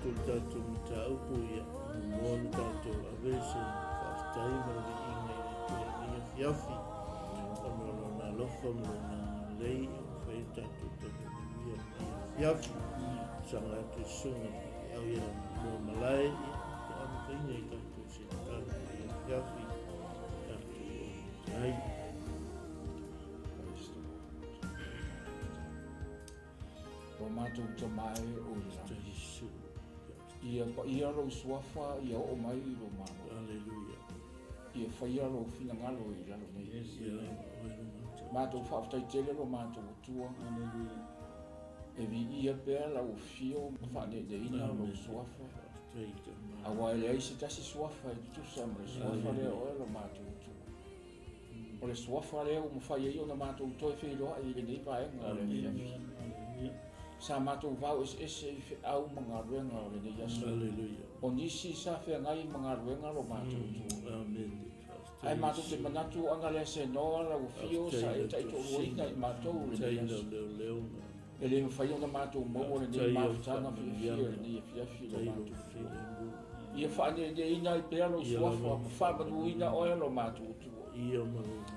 tu tatu mta upu ia mon tatu avese whaftai mara inga i fiafi ono na lofa mo na lei whai tatu tatu ia fiafi sanga tu sunga au ia mo malai ia amkainga i tatu si tatu ia fiafi tatu ai o mātou ta mai o ia ro suafa ia o mai i ro mātou. Alleluia. Ia whaia ro whina ngalo i raro nei. Mātou whaftai tele ro mātou tua. E vi ia pēr lau fio whane de ina ro suafa. Awa ele aise tasi suafa i tusa mre suafa lea oe ro mātou tua. O le suafa lea o mwhai o na mātou toi whiroa i le nei paenga o le miafi. Sa mātou vau ese i whi au mga ruenga o le nei aso. Alleluia. O nisi sa whi ngai mga ruenga ro mātou tua. Amen. Ai mātou te manatu anga lea se noa la u fio sa e taito uoina i mātou le nei aso. E le mwhai o na mātou mou le nei mawhtanga fia le nei fiafi lo mātou tua. Ia whaane le ina i pēro suafa, whamanu ina oe lo mātou tua.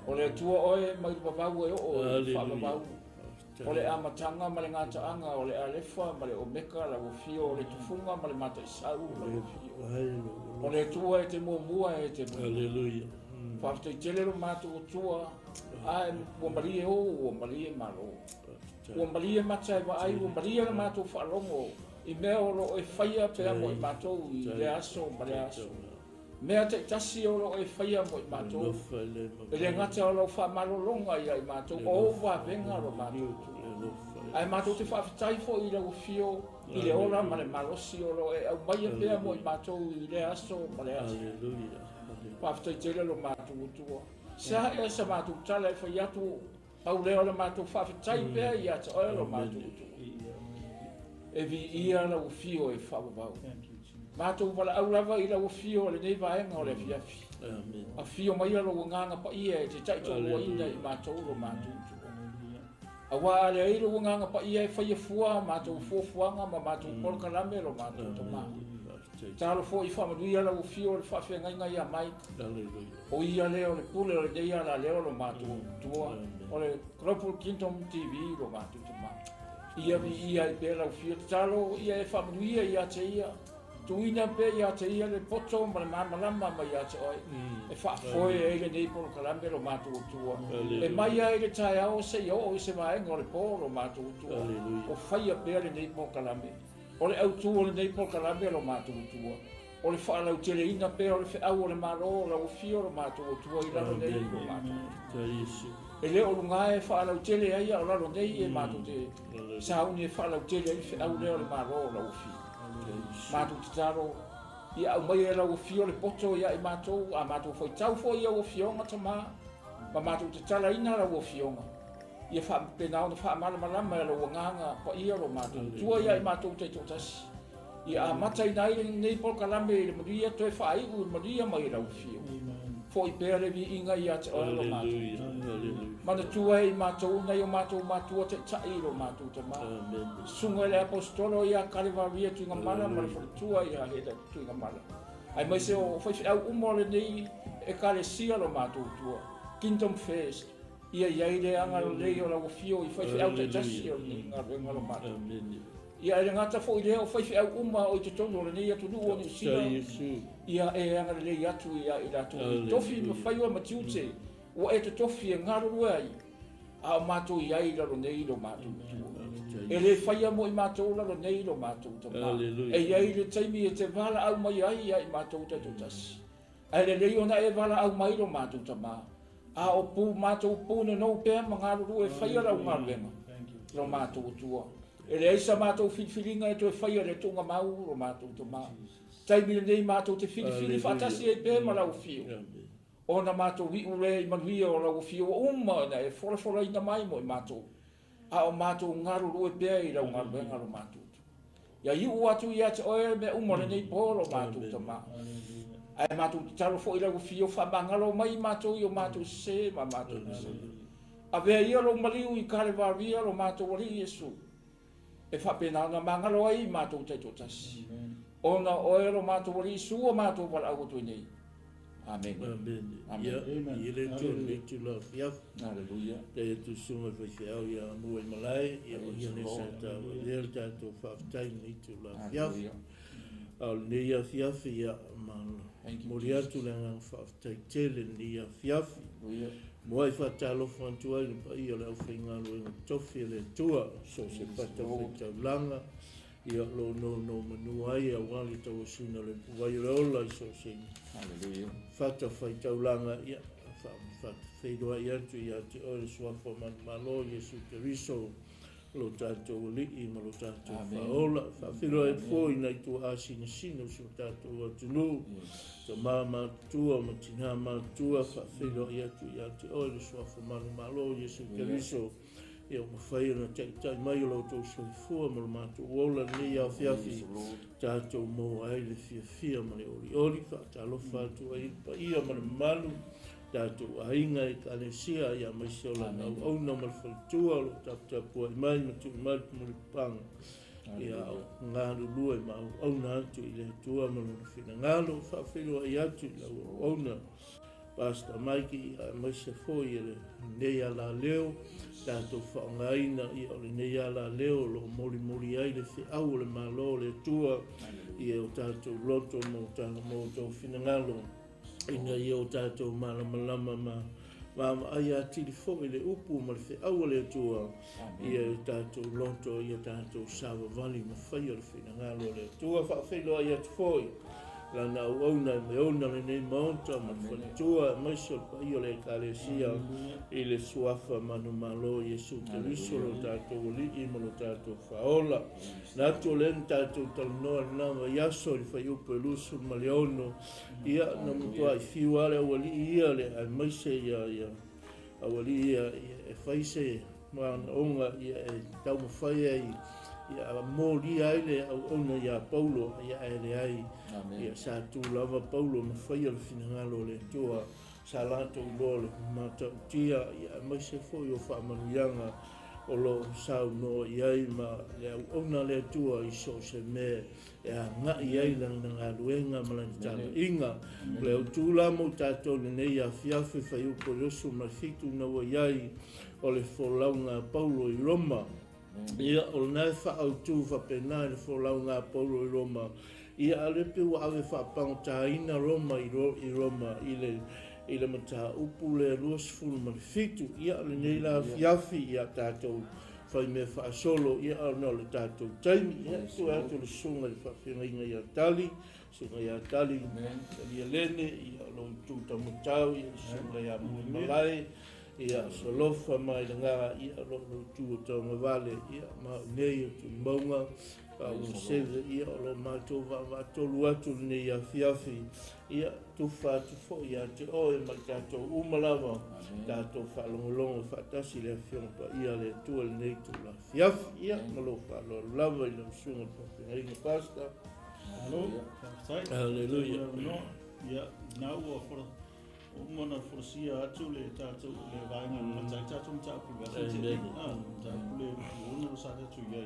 O le tua oe mai wawau e o whamabau. O le amatanga ma le ngataanga, o le alefa ma le omeka la wafio, o le tufunga ma le mata isau la wafio. O le tua e te mua e te mua. Alleluia. Whafta i tele lo mātou tua, ai uambali e o, uambali e malo. Uambali e matai wa ai, uambali e mātou whaalongo. I mea o lo e whaia pēr mo i mātou i le aso, ma le aso. Mea te tasi o lo e whaia mo i mātou. E le ngata o lo whamalolonga i mātou, o wa venga lo mātou. Ai mātou te whawhitai fo i lau fio, i le ora ma le malosi o lo e au mai e pēr mo i mātou i le aso, ma le aso. Whawhitai tele lo mātou utua. Sa e sa mātou tala e whai atu, au leo le mātou whawhitai pēr i ata oe lo mātou utua. E vi ia lau fio e whawabau. Mātou wala au lava i lau fio le nei vaenga o le fiafi. A fio mai alo nganga pa ia e te taito ua ina i mātou lo mātou tua. A wā le airo nganga pa ia e whaia fua mātou fuafuanga ma mātou polkalame lo mātou to mā. Tālo fo i whamadui ala lau fio le whawhia ngai a mai. O ia leo le pule o le nei ala leo lo mātou tua. O le Global Kingdom TV lo mātou to mā. Ia vi ia i pēr lau fio. Tālo ia e whamadui ia te ia. Tuina pe ia te ia le poto ma le mamalama ma ia te oi. E whaafoe e le nei polo kalambe lo mātou tua. E mai ai le tai au se i o se vaenga o le polo mātou tua. O whaia pe le nei polo kalambe. O le au tua le nei polo kalambe lo mātou tua. O le whaalau tele ina pe o le whiau o le maro o le fio lo mātou tua i lalo nei lo mātou. E le o lunga e whaalau tele ai o lalo nei e mātou te. Sauni e whaalau tele ai whiau le o le maro o le fio. Mātou te taro, ia au mai e lau fio le poto ia i mātou, a mātou foi tau foi ia o fionga ta mā, ma mātou te tala ina lau o fionga. Ia whapenao na whaamala malama e lau nganga pa ia ro mātou, tua ia i mātou te totasi. Ia a matai nai nei polka lame le maria toi whaiu maria mai lau fio. Foi pere vi inga ia te ora ro mātou. Mana tua i mātou, nei o mātou mātua te tai ro mātou te mā. Sunga le apostolo ia kalevaria tu inga mala, ma le whakatua ia heda tu inga mala. Ai mai se o whaifi au umole nei e kale sia ro mātou tua. Kingdom Fest. Ia iaire anga lo lei o lau fio i whaifi au te tasi o ni ngā renga ro mātou. Ia e ngata fo i leo whaifi au uma o i te tono le nei atu nuo ni sila. Ia e anga le lei atu ia i ratu. Tofi ma whaiua ma tiute. O e te tofi e ngaro rua ai. A o mātou i ai laro nei lo mātou tua. E le whaia mo i mātou laro nei lo mātou ta mā. E iai le taimi e te vala au mai ai i mātou te totasi. E le lei ona e vala au mai lo mātou ta mā. A o pū mātou pūne no pēr ma ngaro rua e whaia rau ngā renga. Lo mātou tua. E le aisa mātou whiwhiringa e toi whaia le tunga mau lo mātou ta mā. Taimi le nei mātou te whiwhiri whatasi e pēr ma lau fio. O na mātou vi ure i manuia o lau fio uma na e whora ina mai mo i mātou. A o mātou ngaru rue pēr i rau ngaru renga lo mātou. Ia iu atu i ate oe me umore nei pōro mātou ta mā. Ai mātou te talo fo i rau fio whamangalo mai mātou i o mātou se ma mātou se. A vea ia lo maliu i karevaria lo mātou wari Jesu. E whapena nga mangalo ai mātou te totasi. ona oe ro mātou wari sua mātou wala au tu nei. Amen. Amen. Amen. Amen. Ile tu le tu la fiaf. Hallelujah. Te tu sunga fa au ya mo malai ya ia ne sa ta le ta to fa tai ni tu la fiaf. Al ne ya fiaf ya man. Moria tu la fa tai tele ni ya fiaf. Mo ai fa ta lo fa tu ai pa ia le finga lo tofi le tua so se pa ta fa langa. Ia lo no manu ai a wali tau suna le puai rola i so sing. Hallelujah. Fata fai taulanga ia fata whaidoa ia tu ia te ore suafa malo Yesu Keriso lo tātou li'i ma lo tātou whaola. Whawhiroa e fōi nei tu asina sino so tātou atunu. Ta māma tua ma tina mātua whawhiroa ia tu ia te ore suafa malo Yesu Keriso. Ia ma whai ana tai mai o tau soifua ma lo mātou ola ni a whiawhi tātou mō ai le whiawhia ma le ori whaatalofa atu ai pa ia ma le malu tātou ainga e kānesia ia mai seola nau auna ma le whaitua lo tāpua i mai ma tu i mai ma le panga ia ngā lulua i mau auna atu i le tua ma lo whina ngalo whawhiroa i atu i lau auna Pastor Mikey mai se foi ele nei ala leo tātou whaongaina i o le nei ala leo lo mori ai le whi au le malo le tua i o tātou loto mo tātou whinangalo ina i o tātou malama ma ai a tiri foi le upu ma le whi au le tua i o tātou loto i o tātou sawa vali ma whai o le whinangalo le tua whawhelo ai atu foi la na ona me ona le nei maunta ma fatua mai so i o le kalesia i le suafa manu malo Yesu Keriso lo tātou li i mo lo tātou whaola na to len tātou talanoa na ma yaso i whai upo e lusu ma le ono ia na mutua i whiwale awali ia le ai mai se ia awali ia e whai se ma onga ia e tau ma whai ai ia mori ai le ona ia Paulo ia ele ai ia sa tu lava Paulo ma fai al finangalo le tua salato lo mata tia ia mai se foi o fa manuanga o lo sau no ia ma le ona le tua i so se me ia nga ia lang Galuega malanta inga le tu la mo tato ne ia fiafe fai o poloso ma fitu na ia o le folauga Paulo i Roma ia o nai whaautu whapena le folauga Paulo i Roma ia alepe wa ave whapangotaina Roma i Roma i le mata upu le ruasfulu ma le fitu ia le nei la fiafi ia tātou whai me whaasolo ia no le tātou taimi ia tu atu le sunga le whawhenga ia tali sunga ia tali ia lene ia lo tutamutau ia sunga ia malai ia solofa mai le ngā ia lo tu tanga vale ia ma nei tu maunga pa un seve ia lo mato va tolu atu nei ia fiafi ia tu fa tu fo ia te o e mai tato umalava tato fa longo fa tasi le fion pa ia le tu le nei tu la fiafi ia ma lo fa lo lava i lo sunga pa ai ni pasta hallelujah no ia now for Mona forsia atu le tātou le vainga matai tātou mtapu gasi te tātou le uona sa tu iai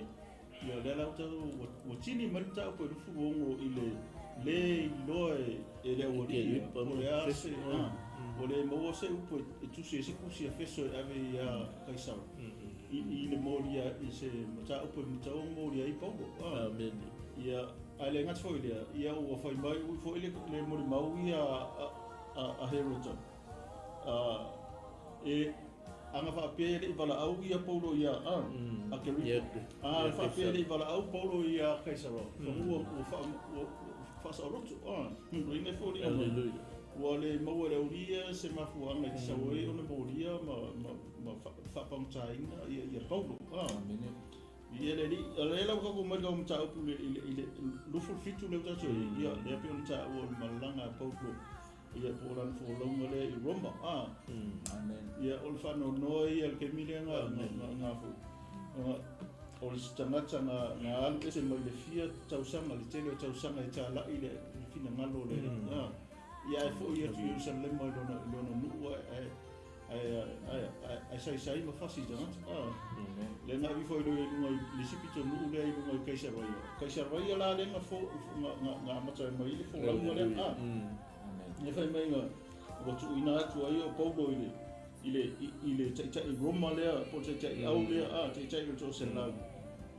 ia le lau tātou o tini mari tātou po rufu ongo i le loe e le ori o le ase o le maua se upo e tusi e se kusi a feso e ave ia kaisau i le moria i se matau po matau moria i Paulo ia ale ngat foi ia o fai mai u foi le mori mau ia a Herota e anga fa pele i vala au ia Paulo ia a Kerry fa pele i vala au Paulo ia Kaisaro o fa sa roto no ine foi ia o le mau le uria se mafu anga i sawe o le moria ma fa pamtaina ia Paulo ia le la ko mo ga mta o le lufu fitu le tato ia le pe on ta o malanga Paulo ia poran folauga le i Roma amen ia o le whanonoi ia le kemilenga ngā fu o le tangata ngā alu ese mai le fia tausanga le tele o tausanga i tāla i le fina ngalo le ia e fo ia tu Jerusalem mai lona nua ai sai mafasi tangata le nga vi foi le sipito nu le no kaisarwaia la le nga fo nga mata mai le fo la le ne fai mai nga o tu ina tu ai o Paulo ile tai Roma le po tai au le tai le to sen la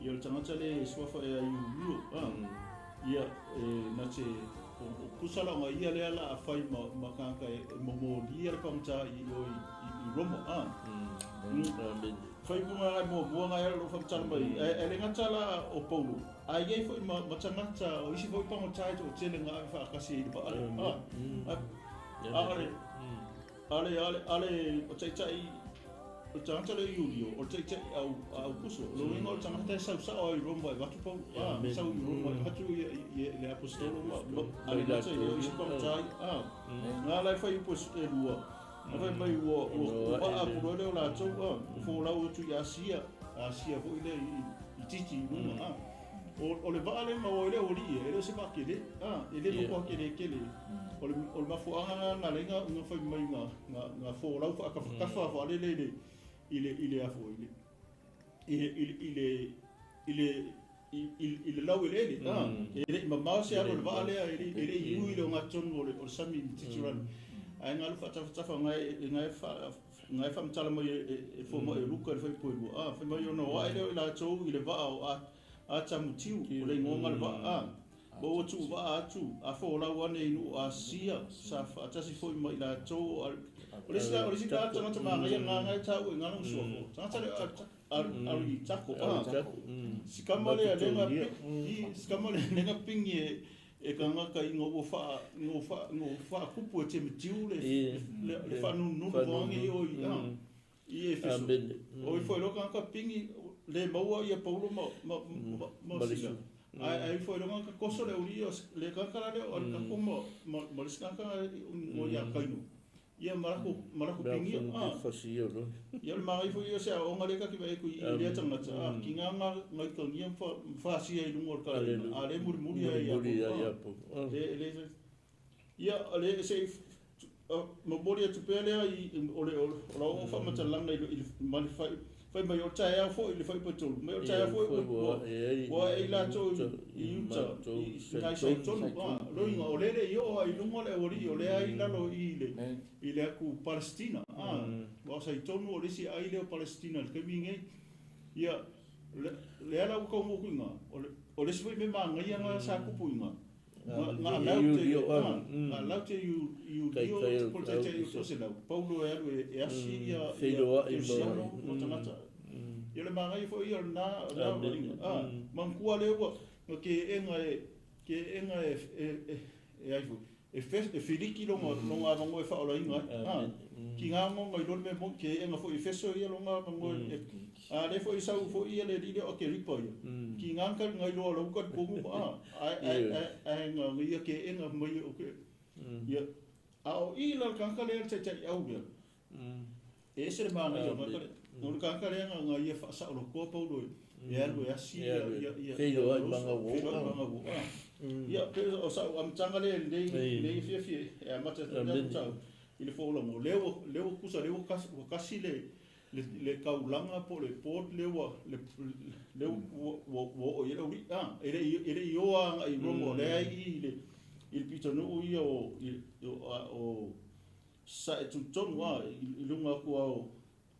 ia tangata le swafa e yu ia na te kusala nga ia le ala fai ma kanka mo dia le pangta i Roma fai bunga mo bunga ia lo fam tala mai ele ngata la o Paulo ai ai foi ma tangata o isi foi pango tai to tele nga fa kasi ba ale o tai o tangata le Julio o tai au kuso lo ingo o tangata sa o Roma e watu pau sa o Roma hatu le apostolo ale la tai o isi pango tai nga lai fai pos e lua ave mai o a puro la tso fo la o tu Asia fo ile I titi numa o le vale ma o le ori ele se pa kele ele mo ko kele o le mafuanga na lenga nga fai mai nga fo la fa ka fa le ile a fo ile lau ele ma se a le vale ele yu ile nga ton o sami tituran ai nga fa fa ngai fa mtala mai e fo mai luka fa po fa mai no ai le la tso ile va a tamutiu o le ngonga le va bo tu va atu a fo la wane inu a sia sa fa tasi fo mai la tso o le sila tanga ma nga ta u nga no so tanga tale al tako sikamale lenga sikamale lenga pingi e kanga ka ngo fa kupu e te mitiu le fa nu vongi o I e fiso o I foi loka ka pingi le maua ia Paulo ma sila ai foi loka ka koso le uri le kakara le o ka komo ma skaka o ia kaino ia marako pingi ia le mai foi se o ngale ka ki vai ku ia tanga ki nga ngai ka ngia fa si ai lungo ka ale muri ia le ia ale se ma boria tu pele I o fa mata lang na I man fai mai o tae fo I fai patul mai o tae fo o e la to I uta ngai sai tonu lo inga o lele io ai lungo le ori o le ai la lo I le aku Palestina o sai tonu o le si ai le Palestina ke minge ia le ala ko mo kuinga o le sui me ma ngai nga sa ku puinga nga laute you por te eu se não Paulo é assim o tangata ele mangai foi na mankua lewa ke enga ai foi e filiki longa ngo e fa ola inga ki nga ngo ngai lor me mo ke enga foi feso ia longa ngo le foi sau foi ia le rile o ke ripo ki nga ka ngai lo lo ka pungu ai nga ia ke enga mai o ke ia au I la ka ka le te au ia e se ma nga no ka ka le nga ia fa sa lo ko Paulo ia lo ia si ia feio ai manga wo ia pe o sa am tanga le fie e mata ta ile fo lo mo leo kusa leo kasi le kaulanga po le port leo wo ile uri ele ioa I romo le ai il pitonu o sa e tuton wa ilunga ko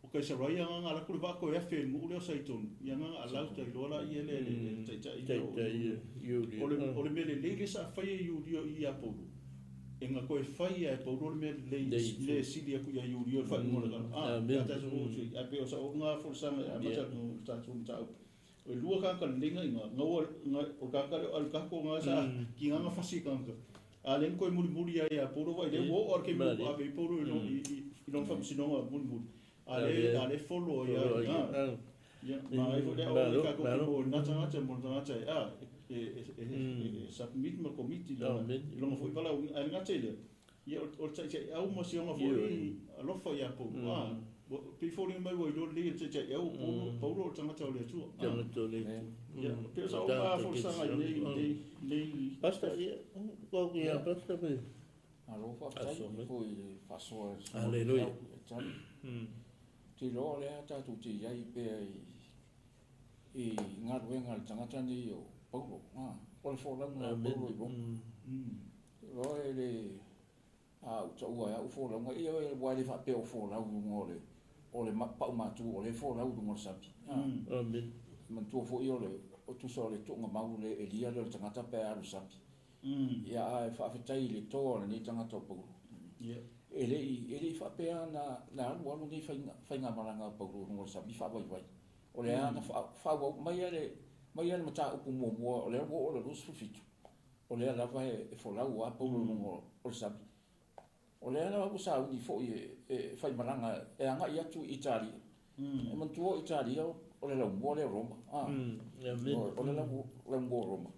o ka se roia nga la ku ba ko e fe mu le sa itun ia nga ala ta lola ile o le mele le sa fai ia Paulo enga ko e fai e Paulo le le silia ku ia Julio fa mo la ta so a pe o sa nga forsa ma ta ta o lua ka lenga nga o ka al ka ko nga sa ki nga fasi ka alen ko muri ia Paulo vai le wo or ke mo a be Paulo no fa sino muri ale follow ia ma ai fo le o ka ko na tanga mo tanga submit mo committee lo foi pala ai nga tele ia o tse au mo si nga foi lo foi ia po pe fo ni mai wo lo le tse au Paulo tanga tole tu ia pe sa o ma fo sa le basta ia ko ia basta pe alo fa foi fa so aleluia Te loa lea tātou te iai pēr i ngā ruenga le tangata ni o Paulo. O le whōlaunga Paulo i Roma. Loa e le ta ua e au whōlaunga. Ia e wai le whapea o whōlaunga o le pau mātu o le whōlaunga o le sapi. Mantua fo i o le o tusa o le tuunga mau le e lia le tangata pēr alu sapi. Ia a e whawhetai le toa le ni tangata o Paulo. E le whapea na alu ni whainga maranga o Paulo o le sapi whawaiwai. O le ana whawau mai ale mata upu mua o le o le rusu fitu. O le lava e wholau a Paulo o le sapi. O le ana wapu sa uni fo e whaimaranga e anga i atu Italia. E mantua Italia o le laumua le Roma. O le laumua Roma.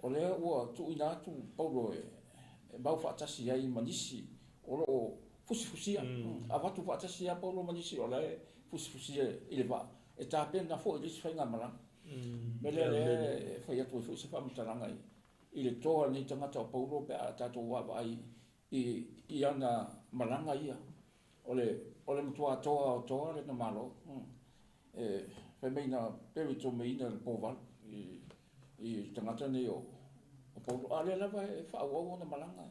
O le ua tu ina atu Paulo e mau whaatasi ai manisi o lo fusifusia. A watu whaatasi a Paulo manisi o le fusifusia i le wha. E tāpena fo i lisi whainga maranga. Mele le whai atu e fo i se whamataranga i le toa ni tangata o Paulo pe a tātou wawa ai i ana maranga ia. O le mtua toa o toa le na malo. Whai meina perito meina le pōwal i tangata ni o Paulo. A le lava e whaawau o na maranga.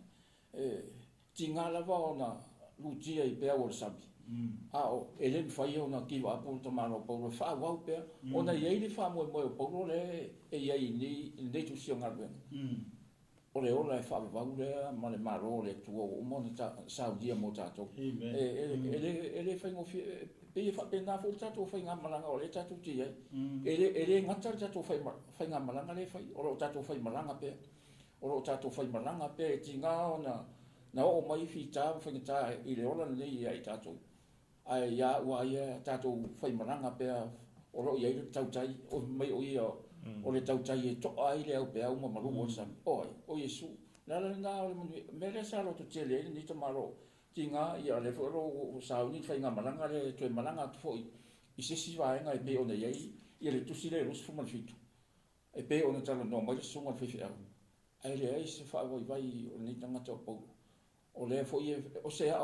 Ti ngā lava o na lutia i pēa o le sabi. O e le whai o na kiwa apu ta malo Paulo. Whaawau pēa. O na iei le wha moe o Paulo le e iei nei tu sio ngā ruenga. O le ola e whaawau lea ma le maro le tua o umone saudia mo tātou. E le whaingo pēi e whapena fo le tātou whainga maranga o le tātou ti iei. E le ngata le tātou whainga maranga le whai. O le tātou whai maranga pēa. O le tātou whai maranga pēa e ti ngā o na o mai whita whaingata i le ola nei i tātou. Ai ia ua ia tātou whai maranga pēa o lo iei le tautai o mai o ia o le tautai e toa ai le au pēa uma maru o sami. O Iesu. Nala ngā o le manu, mele sa lo to tele ni to maro. Ti ngā ia le whoro o sao ni whainga maranga le toe maranga tu fo i sesi vaenga e pe o nei ei i le tusi le rusu fumalfitu. E pe o na tala no mai sunga whiwhi au. Ai le ei se whaawai vai o ni tangata o Paulo. O le fo i o sea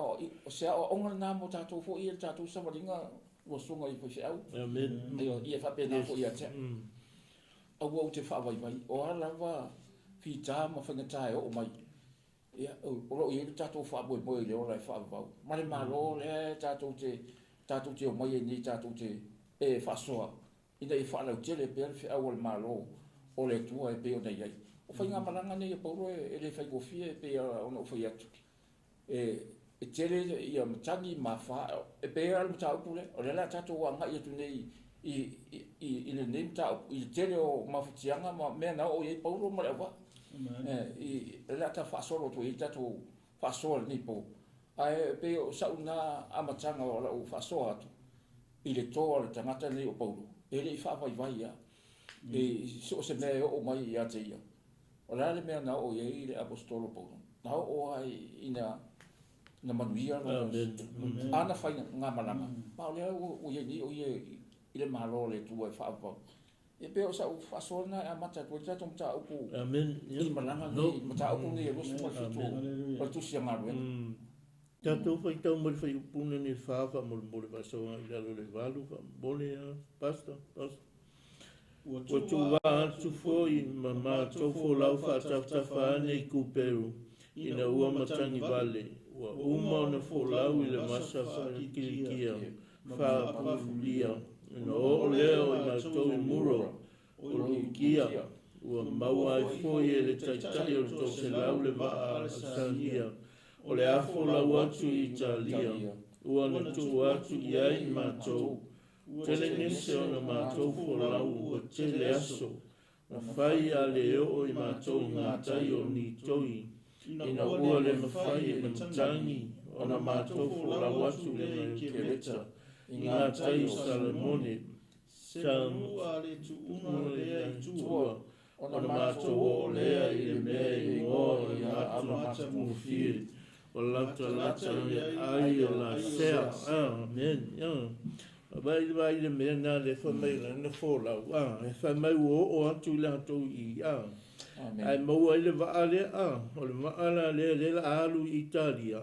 o onga na mo tātou fo i tātou samaringa o sunga i whiwhi au. Amen. I e whapena fo i a te. Au te whaawai. O alawa whita ma whangata e o mai. O lo i tātou whaaboi moi le ora e whaawau. Mare malo le tātou te o mai e ni tātou te e whasoa. Ina i whaalau tele pe alwhi au al malo o le tua e pe o nei ai. O whainga maranga nei e Paulo e le whaigofia e pe ona o whai atu. E tele i a matangi ma wha e pe al mutaupu le. O le la tātou a ngai atu nei i le nem tau i tele o mawhitianga ma mea na o i Paulo ma le awa. I le ata whaasoro tu i tātou whaasoro ni po. Ai pe o sauna amatanga o la o whaasoro atu. I le toa le tangata nei o Paulo. E le i whaawai vai ia. E so se mea o mai i ate ia. O la le mea na o i le apostolo Paulo. Na o ai ina na manuia ana whaina ngā malanga. Ma o lea o i ni o i le malo le tua e whaawau. E pe o sa u whaasona e amata tu e tato mta upu. Amen. I malanga ni mta upu ni e rusu ma fitu. O tusi a ngā ruenga. Tātou whai tau mori whai upuna ni whaawa mole wasoa i lalo le walu mole a pasta. Ua tu wā atu fōi ma mātou fōlau whaatawtawa nei kuperu i na ua matangi wale. Ua uma na fōlau i le masa whaakirikia whaapulia. Ina o leo i mātou i muro o lukia. Ua maua i fōi e le taitai o tō se lau le maa a sangia. O le afo lau atu i Italia, ua na tu atu i ai mātou. Tele nese o na mātou fo lau ua tele aso. Na whai a le o i mātou ngā tai o ni toi. Ina ua le mawhai e mtangi o na mātou fo lau atu le mai kereta. I ngā tai o Salamone, Samua le tu una lea i tua. O na mātou o lea i le mea i ngō i ngā amata mufiri. O lata i ai o la sea. Amen. Vai le mea nā le whamai la na whōlau. E whamai o atu le hatou i. ai maua ile va ale o le maala le la alu Italia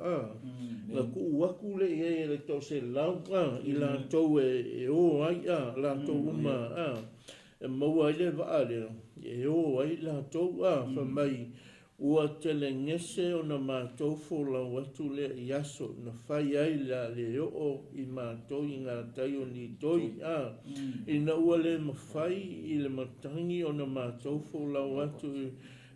la ku waku le le to se lau i la to e o ai la to uma e maua ile va ale e o ai la to fa mai ua tele ngese o na mātou fola watu le iaso na whai ai la le o i mātou i ngā tai o ni toi i na ua le mawhai i le matangi o na mātou fola watu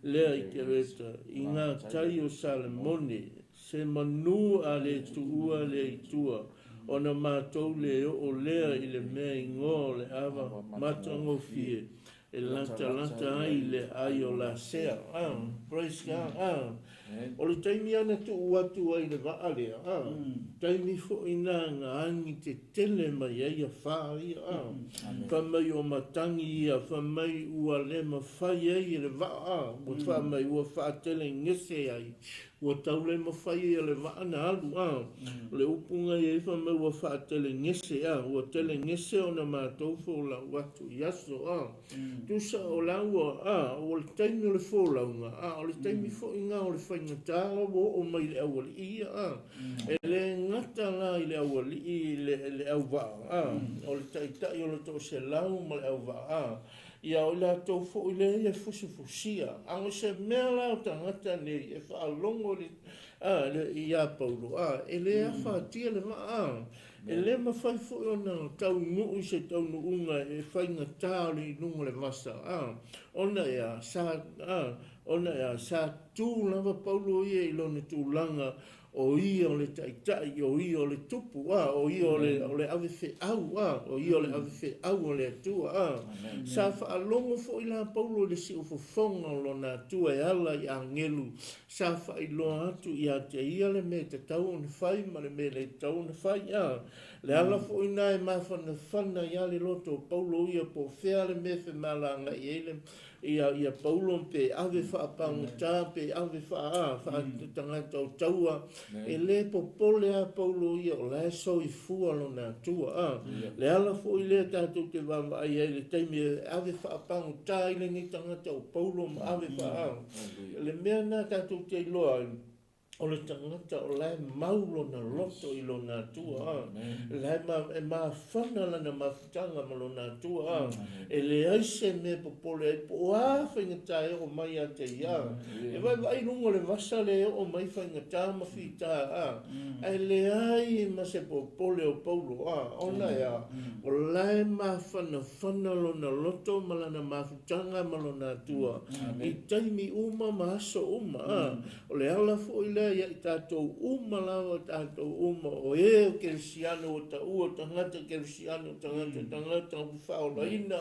lea i te reta i ngā tai o Salemone se manu a le tuua le itua o na mātou le o lea i le mea i ngō le awa matango fie e lanta ai le ai o la sea praise God o le taimi ana tu watu ai le vaale taimi fo ina ngā angi te tele mai ai a whāi whamai o matangi ia whamai ua le mawhai ai le vaa o whamai ua whaatele ngese ai ua tau le mawhai ai le vaa na alu le upunga i whamai ua whaatele ngese ua tele ngese o na mātou fo la watu yaso tusa o laua o le taimi o le fōlaunga o le taimi fo inga o le whaingatala o mai le awali ia e le ngata la i le awali i le au vaa o le taitai o le to se lau ma le au vaa ia o le atou fo i le e fusifusia ango se mea la o tangata ne e whaalongo le ia Paulo e le a whaatia le maa e le mawhai fo i ona tau nuu se tau nuunga e whainga tāli nunga le masa ona ea sa tū lava Paulo ia i lona tūlanga o ia o le taitai o ia o le tupu o ia o le awewhe au o ia o le awewhe au o le atua sa whaalongo fo i la Paulo le si ufofonga o lona atua e ala i angelu sa whaailoa atu i a te ia le me te tau o ne whai ma le me le tau o ne whai le ala fo i nai mawhana i ale loto Paulo ia po whea le me whe malanga i ele ia Paulo pe ave whaapangata pe ave whaatangata o taua e le popole a Paulo ia o le so i fua lona atua le ala fo i le tātou te wama ai le taimi ave whaapangata i le ni tangata o Paulo ma ave le mea nā tātou te iloa o le tangata o lai maulo na loto i lo nā tua lai ma whana lana mawhitanga ma lo nā tua e le aise me popole ai po whaingata e o mai a te ia e vai lungo le vasa le o mai whaingata ma whita e le ai ma se popole o Paulo ona ia o lai ma whana lo na loto ma lana mawhitanga ma lo nā tua i taimi uma ma aso uma o le ala fo i le ia i tātou umalawa tātou uma o o kerisiano o ta ua tangata kerisiano tangata o whaolaina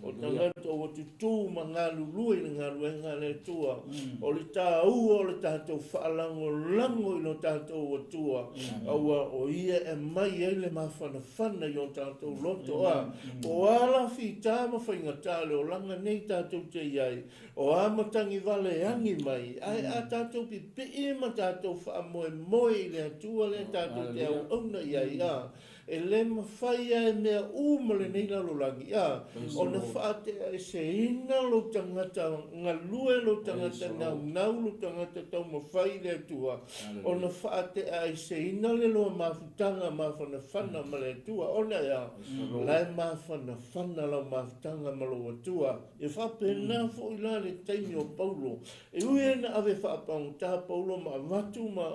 o tangata o tutu ma ngā lului na ngā luenga le tua o le tā ua o le tātou whaalango lango i no tātou o tua aua o ia e mai e le mawhana i o tātou loto o ala fi tāma whainga le o langa nei tātou te iai o amatangi vale angi mai ai a tātou pipi ma tātou whaamoe le atua le tātou te au auna iai e le mawhai e mea umale nei lalolangi o na whaate e se ina lo tangata ngā lue lo tangata nau lo tangata tau mawhai le atua o na whaate e se ina le loa mawhutanga mawhana ma le atua o na ia lai mawhana lau mawhutanga ma lo atua e whapena fo i la le taimi o Paulo e ue na ave whaapang tā Paulo ma watu ma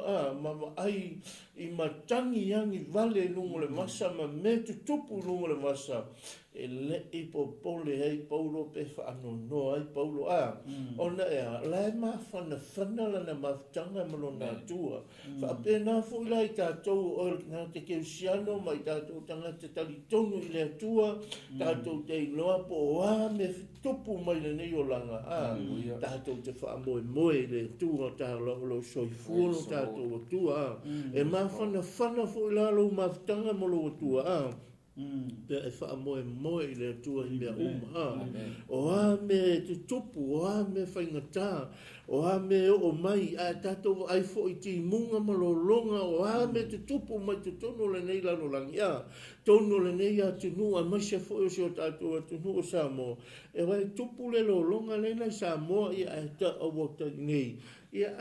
ai i matangi yangi vale lungo le masa ma me tutupu lungo le masa e le i popole hei Paulo pe whaano no ai Paulo ona ea lai ma whana lana mawhtanga malo nā tua whapena fo i lai tātou o ngā te keusiano mai tātou tangata tali tonu i le atua tātou te iloa po wā me tupu mai le nei o langa tātou te whaamoe le tua tā lo soifuono tātou o tua e ma whana fo i lalo mawhtanga malo o tua pe e whaamoe i le tua i mea o me te tupu o me whaingata o me o mai a tātou ai fo i ti munga malolonga o me te tupu mai te tono le nei lalo langi tono le nei atu nua mai se fo o se o tātou atu nua Samoa. E wai tupu le lo longa le nei Samoa ia e ta o wata nei. Ia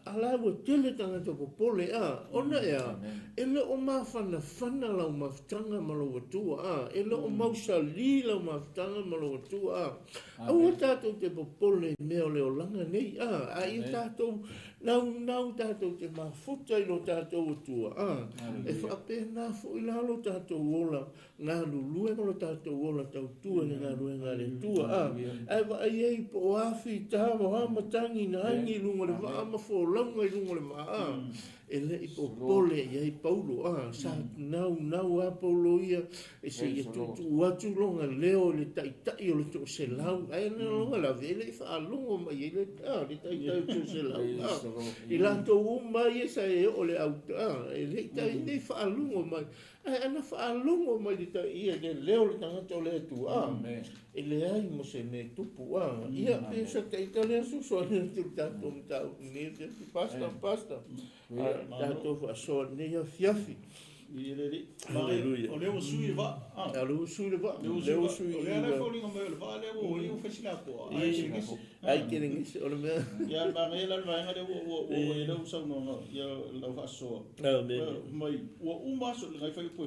a la wa tele tangata popole ona ea. Ele o mawhana whana lau mawhtanga malo watua ele o mausa li lau mawhtanga malo watua Au tātou te popole meo leo langa nei a i tātou nau tātou te mafuta i lo tātou atua e whapena fo i lalo tātou ola ngā lulue malo tātou ola tau tua ni ngā rue ngā le tua ai wa ai ei po awhi tāwa hamatangi na aingi lunga le waama fo launga i lunga le maa ele i popole i ei Paulo sa nau a Paulo ia e se i tutu atu longa leo le taitai o le to se lau ai na longa la vele i whaalongo mai le taitai o to se lau i lanto umai e sa e o le auta e le taitai whaalongo mai ai ana whaalongo mai le tai ia le leo le tangata o le atu e le ai mo se me tupu ia pe sa taitai le asu so le tu tato mtau ni te pasta tato fa so ne ia fiafi Aleluia. O leo sui va. Leo sui va. Leo sui. O leo fo linga mai le va leo o leo fascina po. Ai que ninguém o leo. Ya ma me la va ngale o leo sa no ya la fa so. Mai o uma so le fai po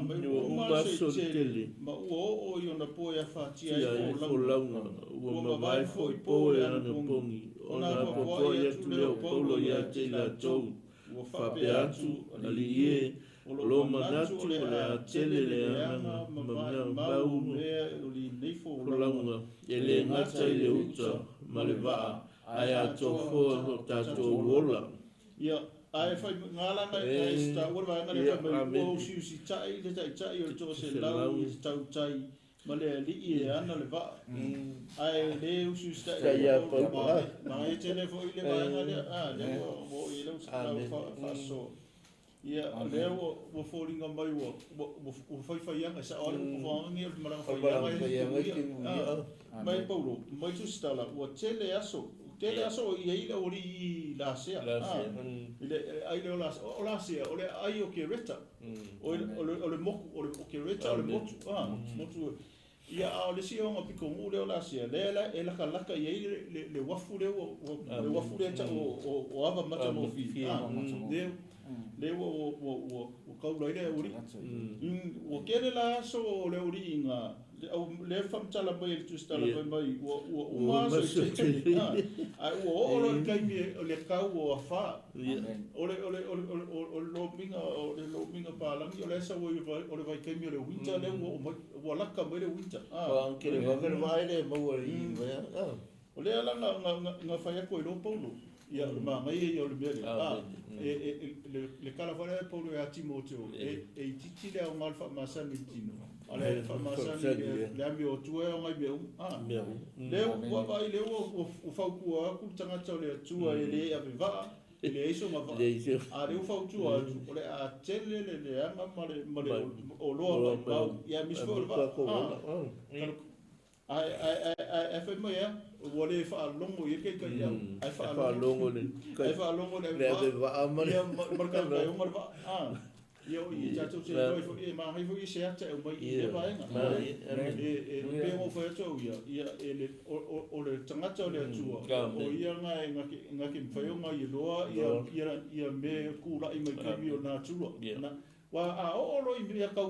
mai o uma so tele. Ma o yo na po ya fa tia o launa. O mai foi po ya no pongi. Ona po ya tu leo Paulo ya te la tou. O fa peatu ali e lo manatu le a tele le ana mau o launga e le ngata i le uta ma le waa ai a tofo no tatou wola ia ai fai ngala mai sta ora vai ngale mai o si tai le tai o le to se lau i tau tai ma le ali e ana le waa ai le usi sta ia pa ma e telefo i le vai ngale le o i le fa so ia leo o folinga mai o fai anga sa ora o fangi o maranga fai mai Paulo mai tu stala o tele aso ia ila ori la sea ile ai le la sea o le ai o ke reta o le moku o le ke reta o le motu ia o le sia o piko mu le la sea le la kalaka ia le wafu le ta o ava mata mo fi le o kaula ile uri o kele la so le uri nga le fam tala mai tu stala mai o ma so ai o lo kai le kau o fa o le lo minga pa la mi le sa o le vai kai mi le winter le o la ka mai le winter anche le vai le mo ri o le ala nga fa ya ko lo Paulo ia ma mai o le mele le kala fora Paulo ya Timoteo e titi le o malfa masani tino ale fa masani le ami o tu e o mai beu le o vai le o fa ku ku tanga le tu e le aviva le iso ma va ale o fa tu o le a tele le ama male o lo ba ia misfo va ai fa mai o le fa longo e ke kai ai fa longo le va amare marca vai o marva io já tu se foi ma hai foi certo o mai e vai e mo foi to ia ele o le tangata le tua o ia nga ki foi o mai loa ia me kula i mai ki o na tulo na wa a o lo i me ka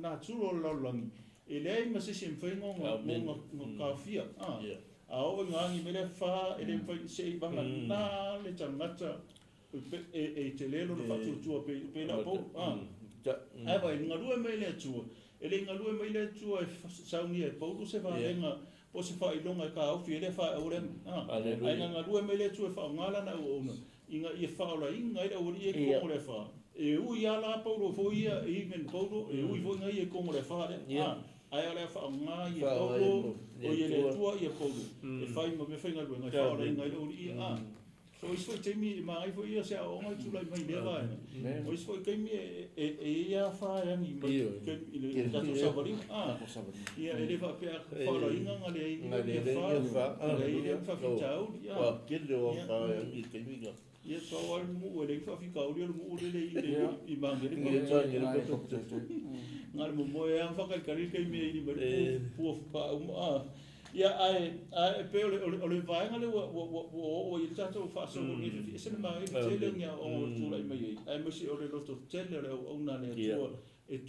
na tulo lo langi ele ma se foi ngo ka fia a o ngangi me le fa ele foi se banga na le tangata e te lelo le fatu tua pe na po ai vai ngalue mai le tua ele ngalue mai le tua saungi e Paulo se va venga po se fa ilonga ka au fi le fa ore ai ngalue mai le tua fa ngala na o inga e fa ola inga ida ori e ko le fa e u ia la Paulo fo ia e men Paulo e u vo ngai e ko le fa ai ole fa ngai e Paulo o ye le tua e Paulo e fa me fa ngalue ngai fa ola inga ida ori So is foi temi mai foi ia se o mai tu lai mai leva. O is foi temi ia fa ya ni mai ke da tu sabari. Ia ele va pe fa la inga ngale fa ele fa fitau Wa kele o fa ya ni temi ga. Ia so al mu ele fa fi ka uri mu le I mangere ko ngal mo mo ya fa ka kari ke me ni mai pu pa ia ai pe o le vai ngale o I tato fa so ni se mai tele ngia o tu lai mai ai mo si o le loto tele o na le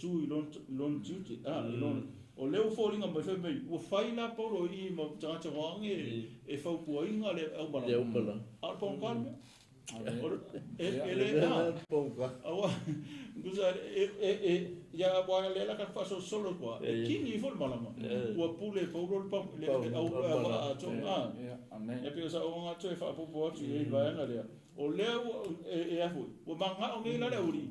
tu lon duty lon o leo falling on my family o fai la poro I mo tata wange fa pu inga le o bala al pon calme ele awa gusa ya boa le la ka fa solo kwa kini fol malama o pule paulo pa le au a to amen e pe sa o nga to fa po tu e va na le o le afu o manga o ngi la le uri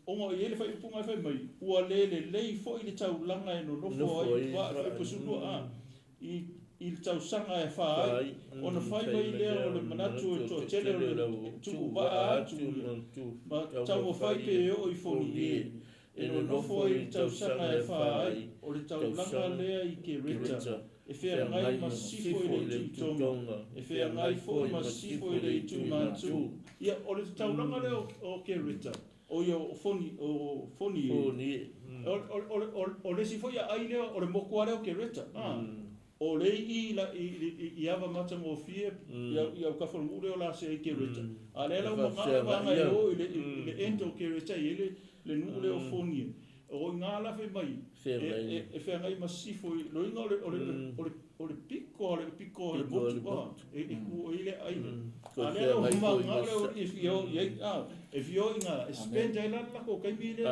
o mo ele fa ipunga fa mai o le fo I tau langa e no fo ai wa e pusulo il tau sanga e fa ona fai mai le o le manatu to tele o tu ba tu ma tau fai pe o I foni e no fo il tau sanga e fa o le tau langa le I ke rita e fe ngai ma sifo le tu tonga e fe ngai fo ma sifo le tu ma tu ia o le tau langa le o ke rita o yo foni o le sifo ia ai le o le mokuare o ke rita o le I ava mata mo fie ia ka fo mure o la se ke rita a le la mo nga o le ento ke rita ile le nu le o foni o ngala fe mai e fe ngai masifo lo inga o le picco le botu ku ile ai a le o nga le o fio e fio inga spend ai la ko kai mi le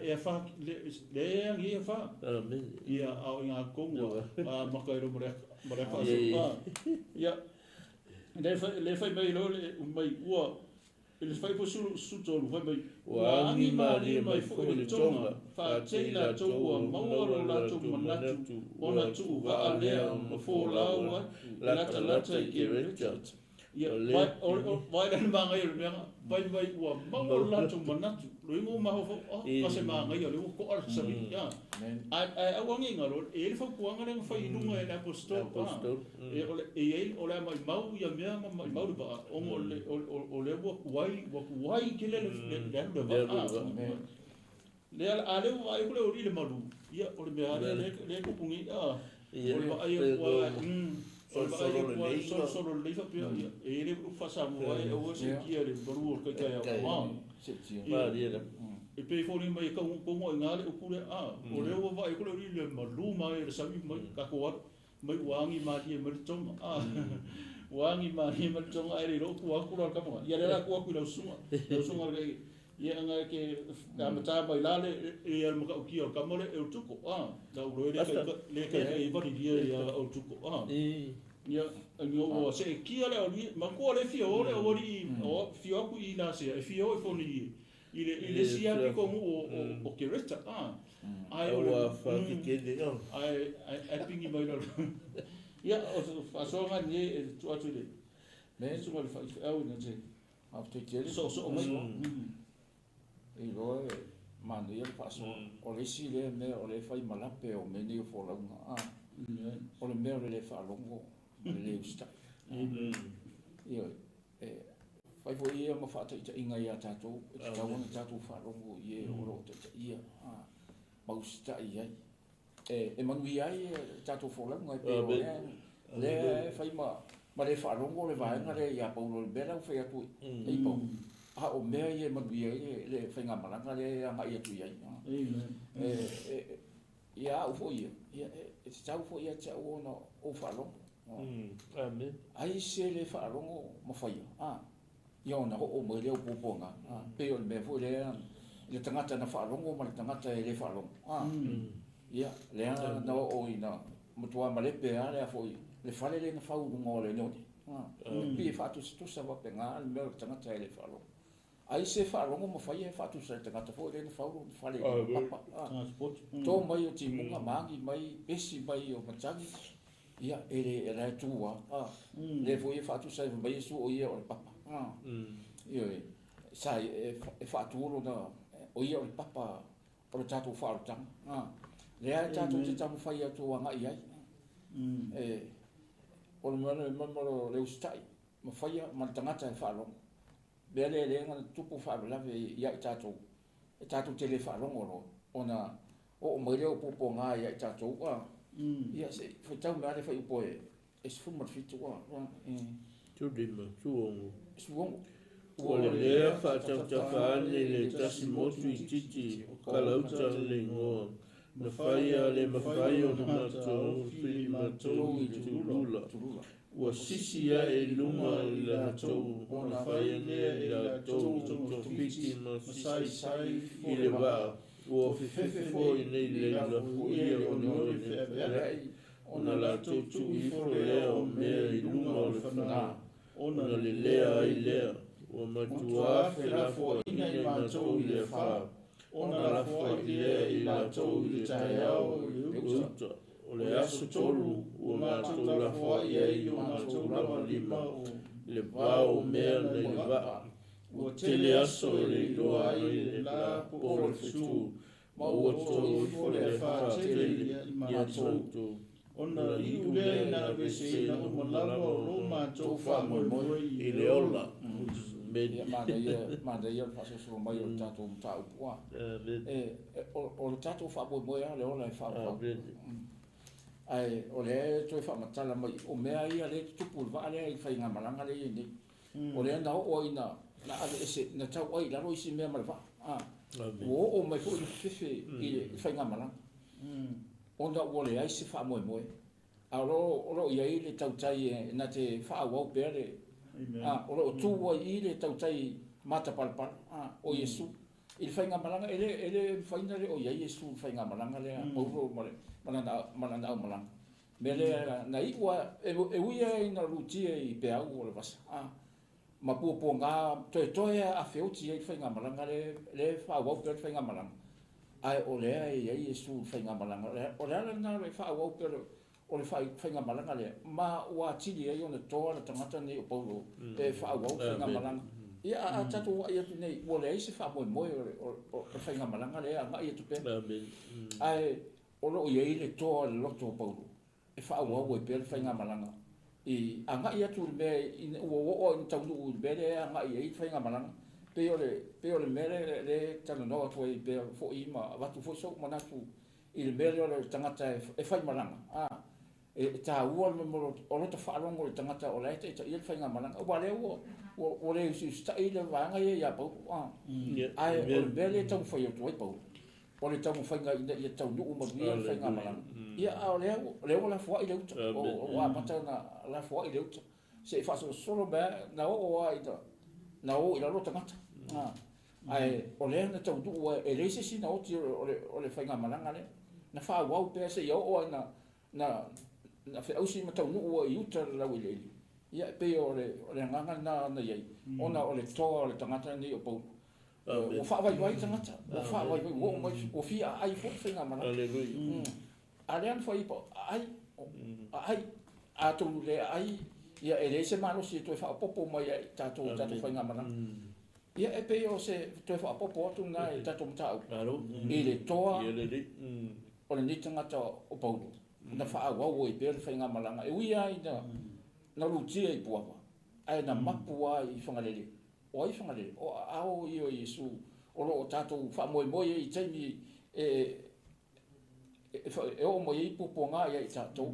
e fa le ngi fa ia au inga kongo ma ka ro more fa so ia le fa mai lo mai ua ele fai po su tolu fai mai wa angi mai fo le tonga fa tela to wa mauro la to manatu ona tu va ale mo fo lawa la ta I Richard ia vai le manga I le vai wa mauro la to manatu lo ingo ma fo ka se manga ia le ko ar sa ia ai awangi ngalo ele fo kuanga le fai lunga e apostol e ole mai mau ia mea mai mau ba o le wai kile le le ale vai ko le ori le malu ia o le mea le ko pungi o le ai solo le fa pia e le fa sa mo ai o se kia le baru ko kai ma e pe fo ni mai ka ko mo ngale o kule o le o vai ko le ori le malu mai le sabi mai ka ko mai wangi mali mai tong wangi mali mai tong ai ro ku aku ro ka mo ia le ku aku lo sunga ga ia nga ke ka mata mai la le e al mo ka ki o ka mo le e tuko da ro le ka e va di ia o tuko ia nyo o se ki ale o ma ko le fio le o ri o fio ku I la se fio fo ni ile sia ko o ke resta ai o fa ke de ai pingi mai lo ia o fa so nga ni tu atu le me su mal fa au na se after ke so mai e ro mando ia fa so o le si le me o le fai malape o me ni fo la o le me le fa longo le usta ia fai fo ia ma fa ta inga ia tato ta wona tato fa longo ia o ro ta ia ma usta ia e manu ia tato fo la ngai pe le fai ma le fa longo le vai nga le ia Paulo le bela fai atu e po o me ia manu ia le fai nga malanga le nga ia tu ia ia o fo ia e tau fo ia cha o no o fa longo amen ai se le fa longo ma fai ia na o mo le o poponga pe o me fo le tangata na fa longo ma le tangata e le fa longo ia le na o ina mo tua ma le pe ale fo le fale le na fa u ngo le no pe fa tu sa va penga le me tangata e le fa longo ai se fa longo ma fai e fa tu sa tangata fo le na fa u fale transport to mai o ti munga mangi mai pesi mai o machangi ia ele tua le foi fa tu sai vai su o ia o papa io sai fa tu lo na o ia o papa o tatu fa tang le a tatu te tamu fai atu anga ia o mo le ustai ma fai ma tangata fa lo be le nga tupu fa la ve ia tatu te le fa lo ona o mo le o popo nga ia tatu ia se foi tau me ale foi po e fu mo fitu tu dima suongo o le fa ta le tasi mo tu titi kalauta le ngo na faia le mafai o na to fili ma to i tulula wa sisia e luma la to ona faia ne la to fiti ma sai i le va o fefe foi nei le la ia o no ona la to tu i fo le o me i luma o le fana ona le lea i lea o matua fe la fo ina i matou i le fa ona la fo i lea i matou i le taiao i uta o le aso tolu o matou la fo i e i o matou lava lima le vau mea nei va o tele aso i le iloa i le la po le fetu ma ua tolu i fo le fa tele i matou ona i ule na vese na umalava o lo matou fa mo i le ola ma ia fa so mai o tatu ta upua o tatu fa mo ia le ola fa ai o le to fa matala mai o mea ia le tupu va le ai fai nga malanga le ni o le na o ina na ave ese na tau ai la roisi mea malva o mai fo i fefe i fai nga malanga onda o le ai se fa mo alo ia i le tau tai na te fa wa pere o tu wa i le tau tai mata palpal o Yesu il fai nga malanga ele fai na le o ia Yesu fai nga malanga le o mole malanga malanga mele na i wa e uia ina lutia i pe au o le vas ma po nga to a feuti i fai nga malanga le fa wa pere fai nga malanga ai o le ai Yesu fai nga malanga o le na le fa wa pere o le fai nga malanga le ma wa tili ai ona toa le tangata nei o Paulo e fa wa fai nga malanga ia a tatu ia tu nei o le ai se fa mo o fai nga malanga le a mai tu pe ai o lo ia ile toa le loto o Paulo e fa wa o pe fai nga malanga i a ia tu me o in tau nu be le a ia fai nga malanga pe o le mele le tano no to i pe fo i ma va tu fo so mana tu il mele o le tangata e fai malanga e ta ua mo o lo to fa longo le tangata o le te il fai nga malanga o le o le si sta ile vanga ia pa ai o mele tau fai o to pa o le tau fai nga ia tau nu mo ia fai nga malanga ia o le o la fo ile o a mata na la fo ile se fa solo ba na o ai na o ila lo tangata ai o le na tau du e le se na o ti o le fai nga malanga le na fa wa pe se yo o na fe ausi ma tau nu o i uta la wile ia pe o le nganga na ia ona o le toa o le tangata ni o Paulo o fa vai vai tangata o fa vai vai o mai o fia ai fo fai nga malanga aleluia alean foi po ai a tu le ai ia ele se malo si tu fa popo mai tatu fai nga malanga ia e pe o se tu fa popo tu na tatu mtau ile toa o le tangata o Paulo na fa wa o i pe fai nga malanga e ui ai na lutia i puapa ai na mapua i fangalele o i fangalele o ao i o Yesu o lo tatu fa moi i taimi o mo i popo nga ia i tatu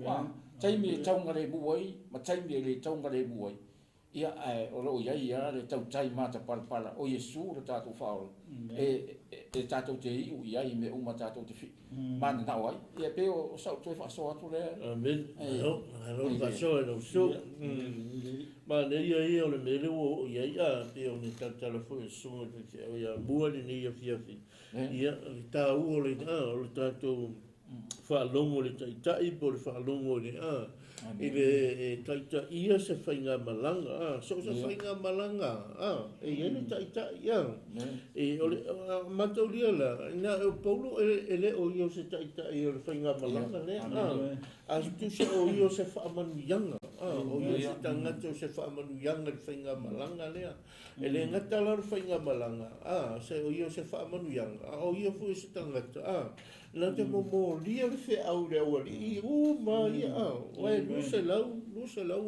taimi taunga le buai ma taimi le taunga le buai ia o lo ia le tau tai mata palpala o Yesu le tatu faul e tatu te i ia i me uma tatu te fi man na wai ia pe o sa tu fa so atu le amen no fa so no so ma le ia o le mele o ia pe o ni tatu fo so o ia bua ni ia fi ia ta o le tatu fa longo le tai po le fa longo le ile taita ia se fainga malanga so se fainga malanga e ele taita ia e ole mataulia la na Paulo ele o ia se taita e le fainga malanga le a tu se o io se whaamanuianga, o io se tangata o se whaamanuianga i whainga malanga lea, e le ngata lar whainga malanga, se o io se whaamanuianga, o io fu se tangata, na te mo lia le whi au le awari, i ma ia, wai lu se lau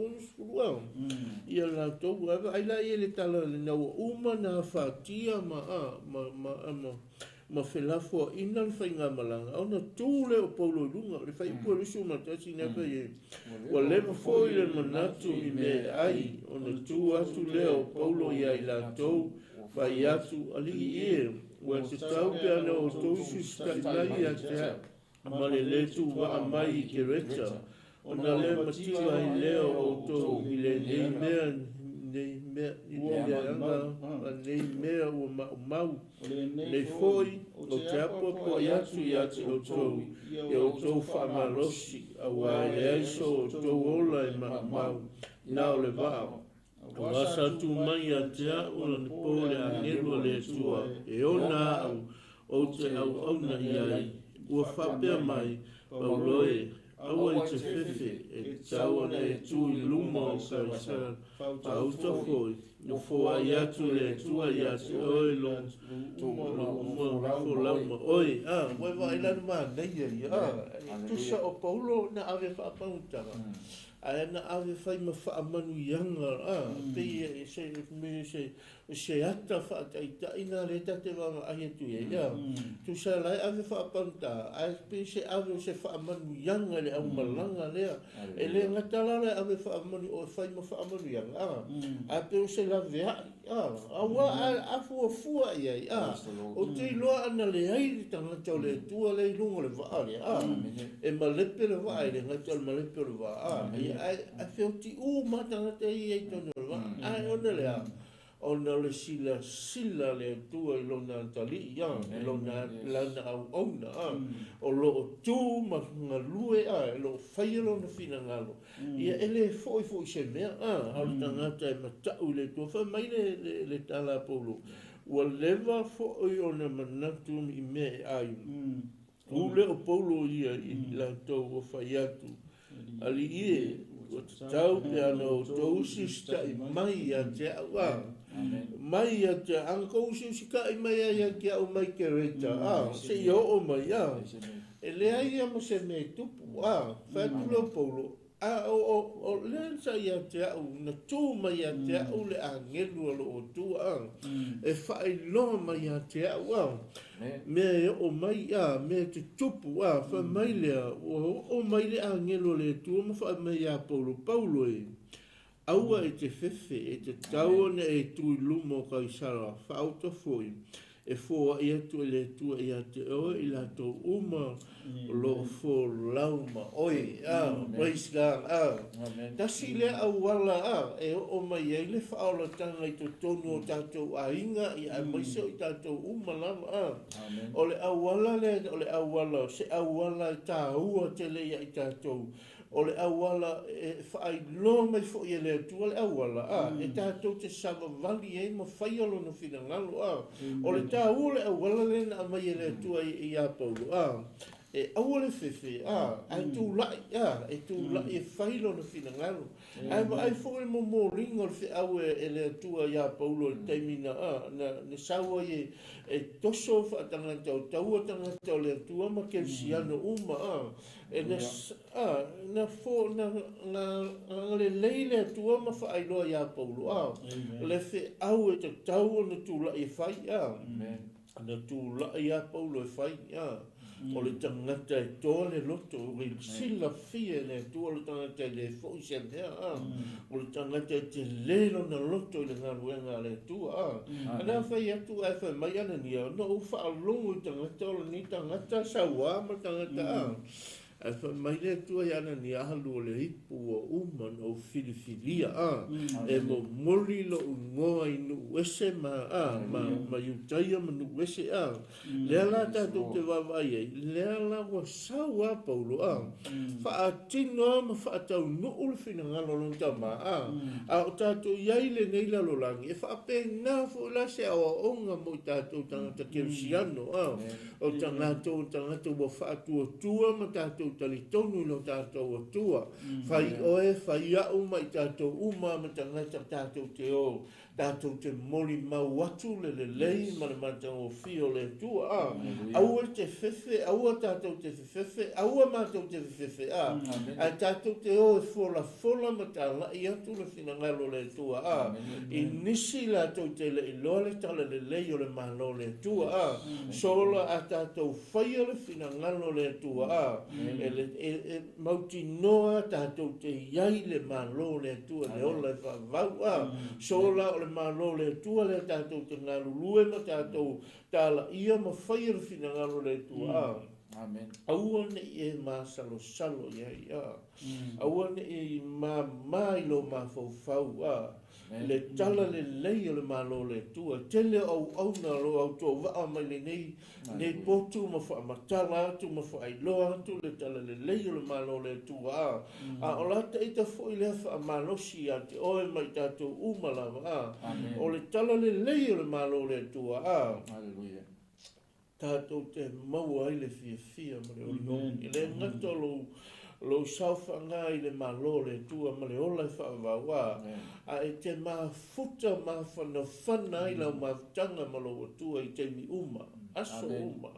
onu skurua, ia la tau, ai la ia le tala le nau, na whatia ma whelafo ina le whainga malanga, au na tūle o Paulo runga, le whai pua risu matasi nepa ye, wa lewa foi le manatu i me ai, o na tū atu leo Paulo ia i la tau, whai atu ali i e, wa te tau pe ana o tōsu stai a te ma le letu wa mai i ke reta, o na le matua i leo o tō i le nei mea nei mea ua mau nei foi o te apo po atu i ate o tōu e o tōu whaamalosi a wai le aiso o tōu ola i mau nao le vao o asa tu mai a te a o na pole a ngelo le tua e o na au o te au na iai ua whapea mai pauloe aua i te whewhe e taua e tui luma o kaisar tauta foi no foa i atu le tua i ate oi lo lauma oi wai wai lana maa neia i tusa o Paulo na ave whaapautanga a na ave whai ma whaamanu ianga pe se ata whaataita ina le tate wanga ahi atu e tusa lai ave whaapauta a pe se ave se whaamanu ianga le au malanga lea e le ngatala le ave whaamanu o whai ma whaamanu ianga a pe se la vea awa a fua iai o te loa ana le airi tangata o le tua le ilungo le waa le e malepe le waa le ngata le malepe le waa a feo ti ma tangata i e tono le waa a ona le ona le sila le tua i lona tali i lona lana au ona o lo tu ma ngalue e lo whaia lona fina ngalo ia ele foi se mea au tangata e matau le tua wha mai le tala Paulo ua lewa foi ona manatu i me ai ule o Paulo ia i la tau o whaiatu ali ie o te tau pe ana o tausi stai mai a te awa mai a te anko usi ka i mai a ki au mai ke reta se i o mai e lea ia ma se me tupu whaetula Paulo o lensa i a te au na tū mai a te au le angelu alo o tū e whae loa mai a te au me o mai me te tupu wha mai lea o mai le angelu le tū ma whae mai a Paulo e aua e te whewhe e te tauana e tui lumo kaisara whaauta foi e fōa i atu e le tua i ate oe i la tō uma lo fō lauma oi praise God tasi le au wala e o mai e le whaola tanga i tō tonu o tātou a inga i a maise o i tātou uma lama o le au wala le o le au wala se au wala i tā ua te leia i tātou o le awala e whaai loa mai fo i le atua le awala e tātou te sava vali e ma whai alo na whina ngalo o le tā ua le awala le na mai e le atua i a Paulo e aua le whewhe ai tū lai e tū lai e whai lo na whina ngalo ai fo e mo ringo le whi au e le atua i a Paulo le taimina na saua e toso whaatanga taua tanga tau le atua ma ke siano uma e na fo na le leile tua ma fa ilo ya Paulo le fe au e te tau na tu la e fai na tu la ya Paulo e fai o le tangata e toa le loto o le sila fia le tua le tangata le fo i se mea o le tangata e te lelo na loto le ngaruenga le tua ana fai atu e fai mai ana nia no u fa alongo i tangata o le ni tangata sawa ma tangata e wha mai le tua i ana ni ahalu o le hipu o uman o filifilia e mo mori lo ungoa i nu wese ma iutaia ma nu wese lea la tātou te wawai e lea la wa sau a Paulo wha a tino ma wha a tau nuu le whina ngalo long tama a o tātou iai le neila lo langi e wha a pe ngā fu la se a o onga mo i tātou tangata kerusiano o tangata wa wha a tua tua ma tātou tātou talitonu no tātou atua. Whai oe, whai au mai tātou uma ma tangata tātou te o. Tātou te moli mau atu le lei ma le matang o fio le tua. Aua te fefe, aua tātou te fefe, aua mātou te fefe. A tātou te o e fola ma tā lai atu le finangalo le tua. I nisi la tau te le iloa le tala le lei o le malo le tua. Sola a tātou whaia le finangalo le tua. E mauti noa tātou te iai le malo le tua le ola e whawau. Sola o le malo le tua le tātou te ngalulue ma tātou tala ia ma whaia le finangalo le tua. Amen. Aua ne e ma salo ia ia. Aua ne e ma lo ma fau. Le tala le lei o le malo le tua. Tele au na lo au tō waa mai le nei. Ne potu ma wha matala atu ma wha ailoa atu le tala le lei o le malo le tua. A o lata ita fo i lea wha malosi a te oe mai tātou umalawa. O le tala le lei o le malo le tua. Hallelujah. Tātou te mau ai le fia ma le oli. I le ngata lo saufa ngā i le malo le tua ma le ola i whaavawa. A e te mafuta mawhana i lau mawtanga ma lo tua i te mi uma. Aso uma.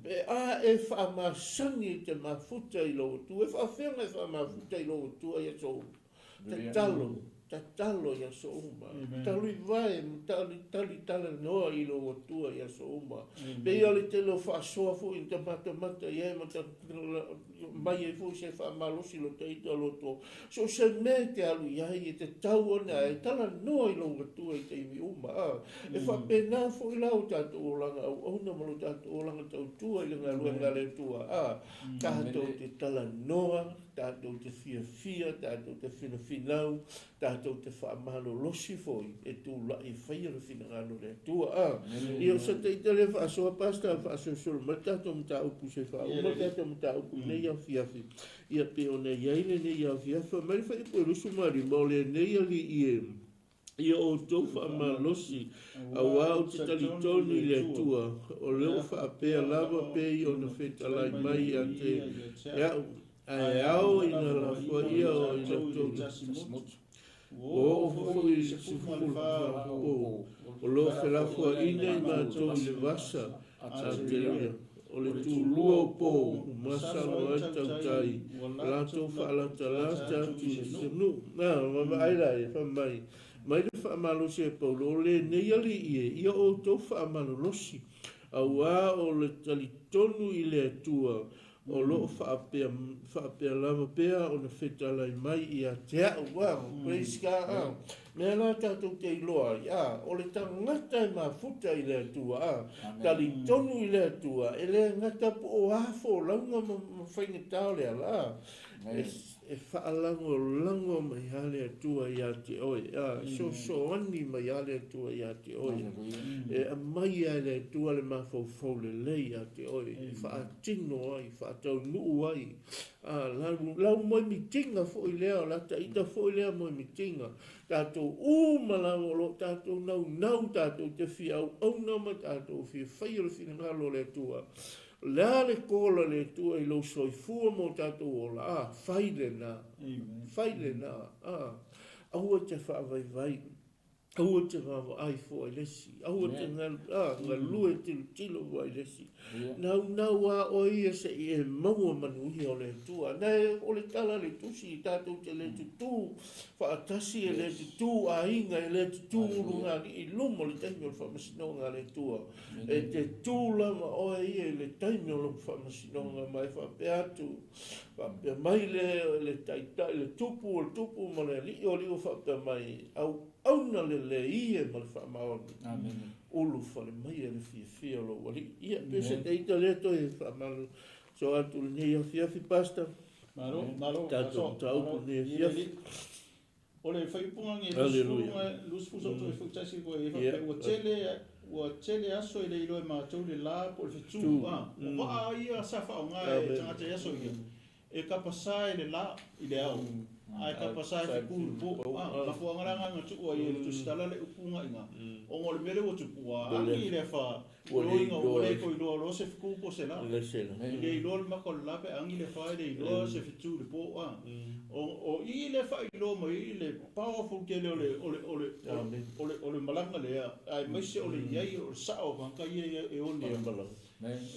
Pe a e whaamasangi i te mafuta i lo tua. E whaafenga i whaamafuta i lo tua i aso. Te talo i aso uma. Tali vai, tali noa i lo tua i aso uma. Pe i ali te lo whaasoa fu i te mata i e mata mai e fu se whaamalosi lo te ita lo to. So se me te alu iai e te tau ana e tala noa i lo tua i te imi uma. E whapena fu i lau tātou olanga au ona malo tātou olanga tau tua i langa luenga le tua. Tātou te tala noa, tātou te fia, tātou te whinafinau, tātou te whaamalo losi foi e tū lai whaia le whinangano le tua. I o sa te itale whaasoa pasta, whaasoa solo, ma tātou mta upu se wha, ma tātou mta upu nei au fiafi. Ia pe o nei aile nei au fiafi, mai whai po rusu mari, ma le nei ali i e. Ia o tau whaamalosi, au au te talitonu i le tua, o leo whaapea lava pe i o na whetalai mai a te iau. Ai au ina la fua ia o ina tō. O fui o lo fela fua ina i mātou le vasa a te ria. O le tūlua o pō, masalo ai tautai, lātou whaalata lāta tu senu. Nā, mama aira e whamai. Mai le whaamalosi e Paulo, o le nei ali ia o tau whaamalolosi. Au a o le talitonu i le atua. O lo whaapea lava pea o na whetalai mai i a te au wau, praise God. Mea la tātou te iloa, o le tangata i mafuta i le atua, tali tonu i le atua, e le ngata po o hafo launga ma whaingatau le ala. E whaalango mai hale atua i a te oe, so ani mai hale atua i a te oe. E a mai hale atua le mawhau le lei a te oe, e whaatino ai, whaatau nuu ai. Lau moi mitinga fo i lea, lata ita fo i lea moi mitinga. Tātou umalau o lo, tātou nau tātou te whiau, au nama tātou whia whaia le whinangalo le atua. Lea le kola le tua i lo soifua mo tātou ola, whaile nā, aua te whaavai, aua te whaava ai fo ai lesi, aua te ngā lue tilo fo ai lesi. Nau a o ia se i e maua manuhi o le tua, nei o le tala le tusi i tātou te le tutu, whaatasi e le tutu a inga e le tutu urunga i lumo le taimi o le whamasinonga le tua. E te tūlama o ia le taimi o le whamasinonga mai whapea atu, whapea mai le taitai, le tupu ma le li o whapea mai au na le ia ma le whamaoni. Ulu whale mai e le fia lo wali. Ia pese te ita lea toi e whamalo. So atu le nei au fiafi pasta. Maro. Tātou taupu nei fiafi. O le whaipunga nge lusfusa o toi whaktasi ko e whapea ua tele aso i le iloe mātou le la po le fitu. O waa ia sa whao ngā e tangata aso ia. E kapasa i le la i le au. ai ka pasai fa ku po ma ko ngara nga tu o ye tu stala le upunga inga o ngol mele o tu po angi le fa o inga o le ko lo se ku po se la le lo ma ko la pe angi le fa le lo se fitu le po o I le fa lo mo I le powerful ke le malanga le ai mai se o le ye o sa o ka ye e o le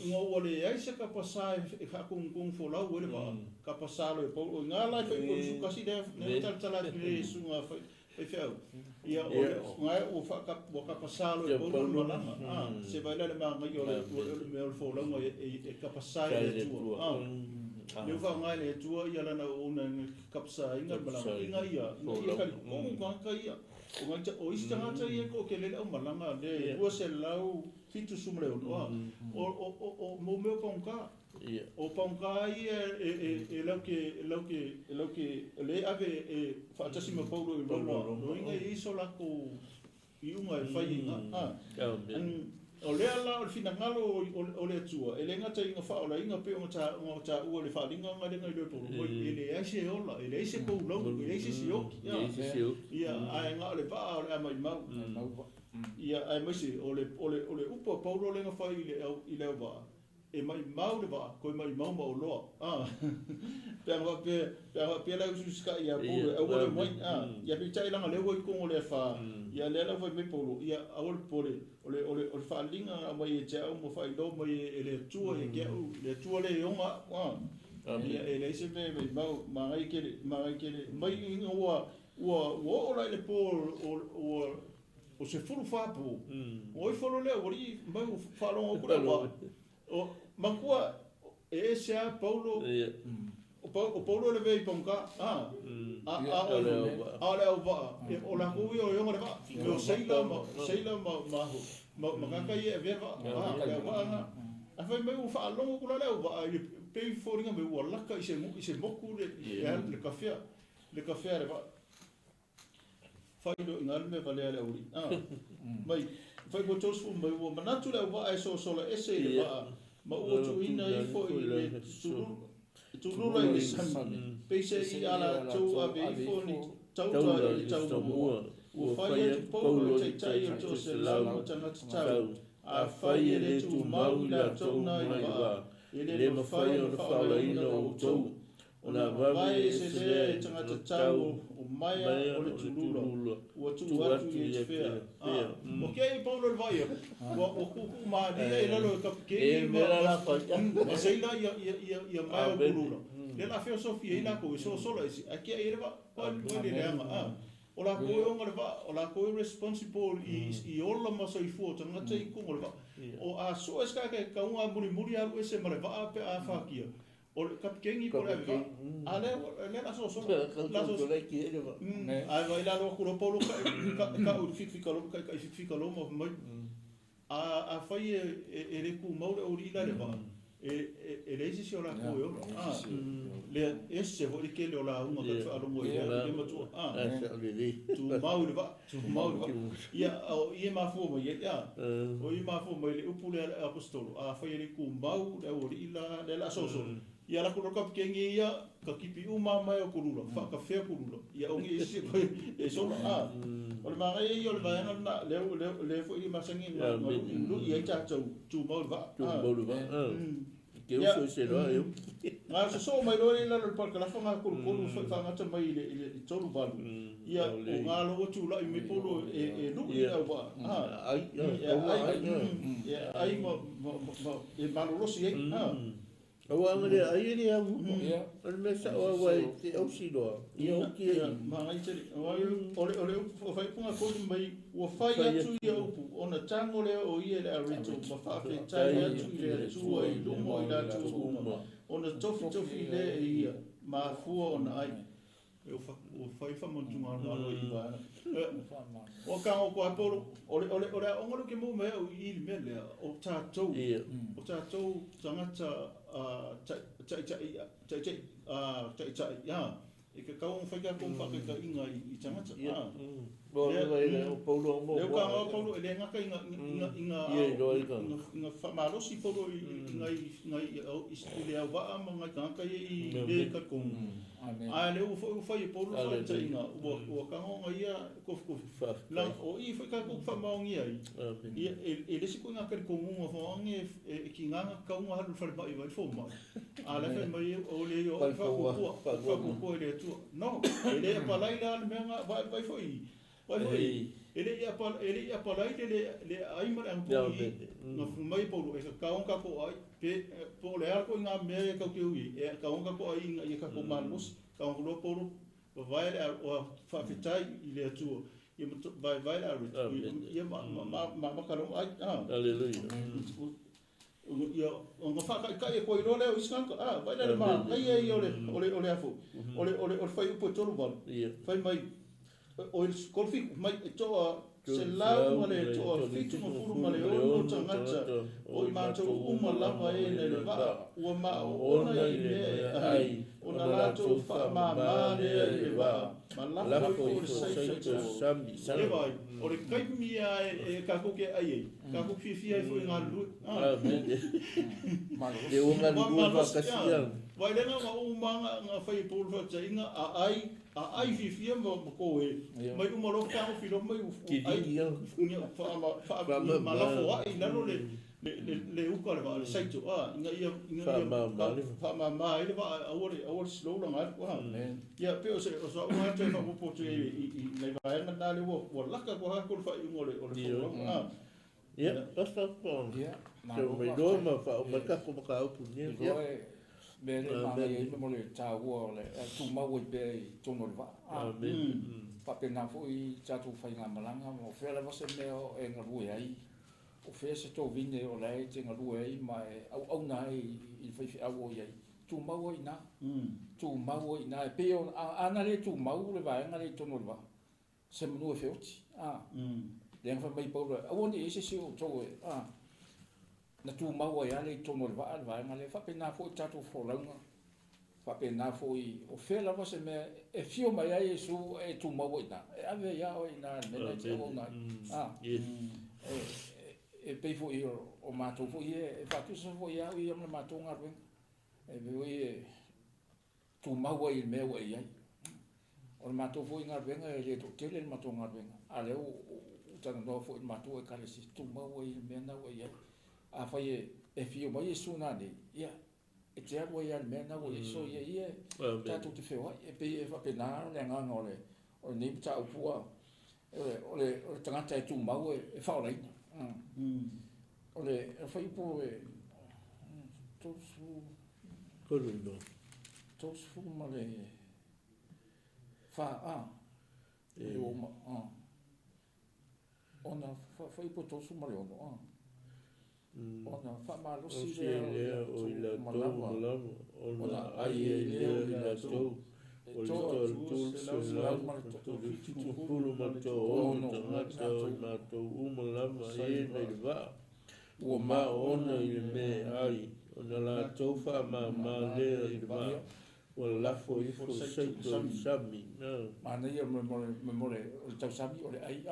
ngo ole ai se ka pasai e ka kung folauga le ba ka pasalo e Paulo ngala fa ko su kasi ne tala le sunga fa fe ia o ngai o fa ka pasalo e Paulo malanga se vai le ma ngai o le folauga e ka pasai le tu le fa ngai le tu ia la na una ka pasai ngai malanga ngai ia ka ka ia o ngai o istanga ia ko ke le o malanga le o se lau fitu sumle o mo meu pongka o pongka e lauke le ave e fatasi mo Paulo e lo inga iso la ko I unga e fai o le ala o fina ngalo o le atua e le ngata inga fa o la inga pe o ta ua le fa linga nga le ngai le Paulo e le aise ola e le aise Paulo e le aise sioki ia ai nga le pa o le amai mau ia ai masi o le upo Paulo le nga fai I le ba e mai mau le ba ko mai mau ma lo pe la usu ska ia Paulo e o le mai ia pe tai langa le wo ko le fa ia le la foi me Paulo ia awol pole o fa linga mai e ja mo fai do mai e le tua e ke le tua le yonga ia e le se me mau mai ke mai inga o la le po o se fulu fapu o I folo le o I mai o falo o kula o makua e se a Paulo o Paulo le vei ponka o le va o la kuwi o yonga le va o seila ma kaka ye verva a fai mai o fa longo kula le va pe foringa me o laka I se moku le kafia le va fai do ingal me vale ale uri mai fai bo tos fu mai wo manatu le wa ai so la ese le va ma o tu ina I fo I le tu la I sam pe se I ala tu a be I fo ni tau mo o fai e Paulo tai o to se la mo tanga tau a fai le tu mau la tu na I va ele mo fai o fa la ina o tu ona vai se le tanga tau o mai o le tulula o tu atu I fea o ke Paulo le vai o ku ma dia e lo ka ke la fa o sei la ia mai o tulula le la filosofia ina ko so solo aqui ele va o le anga o la ko o ngale va o la ko responsible I ola ma so I fu tanga te ko ngale va o a so eska ke ka unga muri alu ese male va pe a fa kia o kapkengi por eva ale la so la so le ki ele va ai vai la lo ko Paulo ka o fica lo mo mai a fai e le ku mau o ri la le va e le si la ko yo le esse vo ke le la unga ka fa lo mo e ma tu tu mau le va ia o I ma fu mo ia o I ma fu mo le upule apostolo a fai le ku mau le o ri la so ia la ko ka kengi ia ka kipi uma mai o kurula fa ka fe kurula ia o ngi si e so o le manga ia o le vai na le fo I masangi na lu ia ta tu mau va ke o se lo eu nga so mai lo ina le parka la fanga ko fa ngata mai le tolu ba ia o nga lo tu la mi polo e lu ia ba ai e malo si o angre ai ni a o me sa o vai te o si lo ia o ki ma ngai te ole o fai punga ko mai o fai atu ia upu ona tango le o ia le arito ma fa fe tai atu le tu ai lumo I la tu uma ona tofi le ia ma fu ona ai o fai fa mo tu ma lo I va o ka o ko Paulo ole ongolo ke mo me o I me le o tatou tangata chai ya e ke ka un fai ka kon fa ka inga I tangata bo le o Paulo mo le ka o Paulo le nga ka inga fa malo si Paulo inga o istile va ma nga ka I le ka kon Ai le u fai Paulo fa tainga o ka ngo ia kof la o I fa ka ko fa maungi ai e le siku nga ka ko ngo fo nge ki nga ka ngo halu fa ba I fo ma ala fa mai o le o fa ko le tu no ele pa lai la me nga vai fo I ele ia pa lai le ai ma ang po I no mai Paulo e ka ka ko ai pe po le ko nga me ka ki e ka ka ko ai nga ka ko malos ka ngolo Paulo vai o fa fitai I le tu ia vai la ia ma ka lo ai Hallelujah. Ia o fa ka e ko I lo le o iskan vai la ma ai ole afu ole fai po tolu ba fai mai o kolfi mai to se lau ma le to fitu mo furu ma le o tangata o I mato uma lava e le va o ma o na I le ai o na la to fa ma le va ma la ko se Sambi. e vai o le kai mi e ka ko ke ai ka ko fi ai fo nga lu Le unga lu va kasiang. vai le nga o nga fai por fa tsainga ai fi mo ko e mai o malo ka o filo mai ai fa ma la fo ai na no le u ka va le saito nga ia fa ma ai va o slow la ngat ko ia pe o se o so ma te fa po te I le va na le o la ka ko ha ko fa I ngole o le ia basta pon se me do ma fa o ka ko ka o punia me le ma le mo le ta wo le tu ma wo be tu no va pa pe na fo I cha tu fa nga malanga mo fe la se me o e nga ru ai o fe se to vine o le te nga ru ai mai au na I fa fi au ai tu ma wo ina tu ma wo ina pe o ana le tu ma wo le va nga le tu no va se mo fe o ti le fa mai Paulo o ni se se o to na tu ma wo ya le to no va nga le fa pe na fo cha tu folauga fa pe na fo I o fe la va se me e fio mai ai su e tu ma wo ina e ave ya o ina me le te o na e pe fo I o ma to fo e fa tu so fo ya I ma to nga ven e ve e tu ma wo I me wo ai o ma to fo nga ven e le to te le ma to nga ven ale o tana no fo ma to e ka le si tu ma wo I me na wo ai a fa e fio mai su na ni ia e te ako ia me na wo so ia ta tu te feo e pe e fa pe na le nga ngole o ni ta u fu o tanga ta tu ma wo e fa o le fa I po e to su to su ma le fa e o ma ona fa I po to su ma le ono ona fa ma lo si le o I la to ona ai le la to o to se la ma to fitu pulu ma to ona ma to uma lama e le va o ma ona I me ai ona la to fa ma le va o la fo I fo se to sami ma ne ia me mo le tau sami o le ai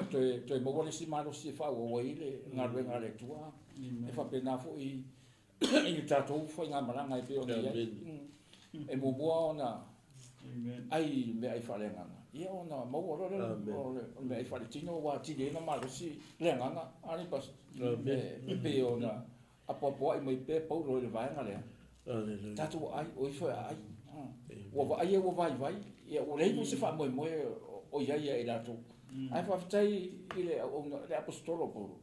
to mo le si malo si fa o ile nga venga le tua e fa pe na fo I tatou fo nga malanga I pe o e mo bona ai me ai fa le nga ia ona mo o me ai fa le tino wa ti le na malo si le nga ani pas pe ona a po ai mai pe Paulo le vai nga le tatou ai o fa ai o va ai o vai ia o le se fa mo o ia e la to ai fa tai ile o le apostolo Paulo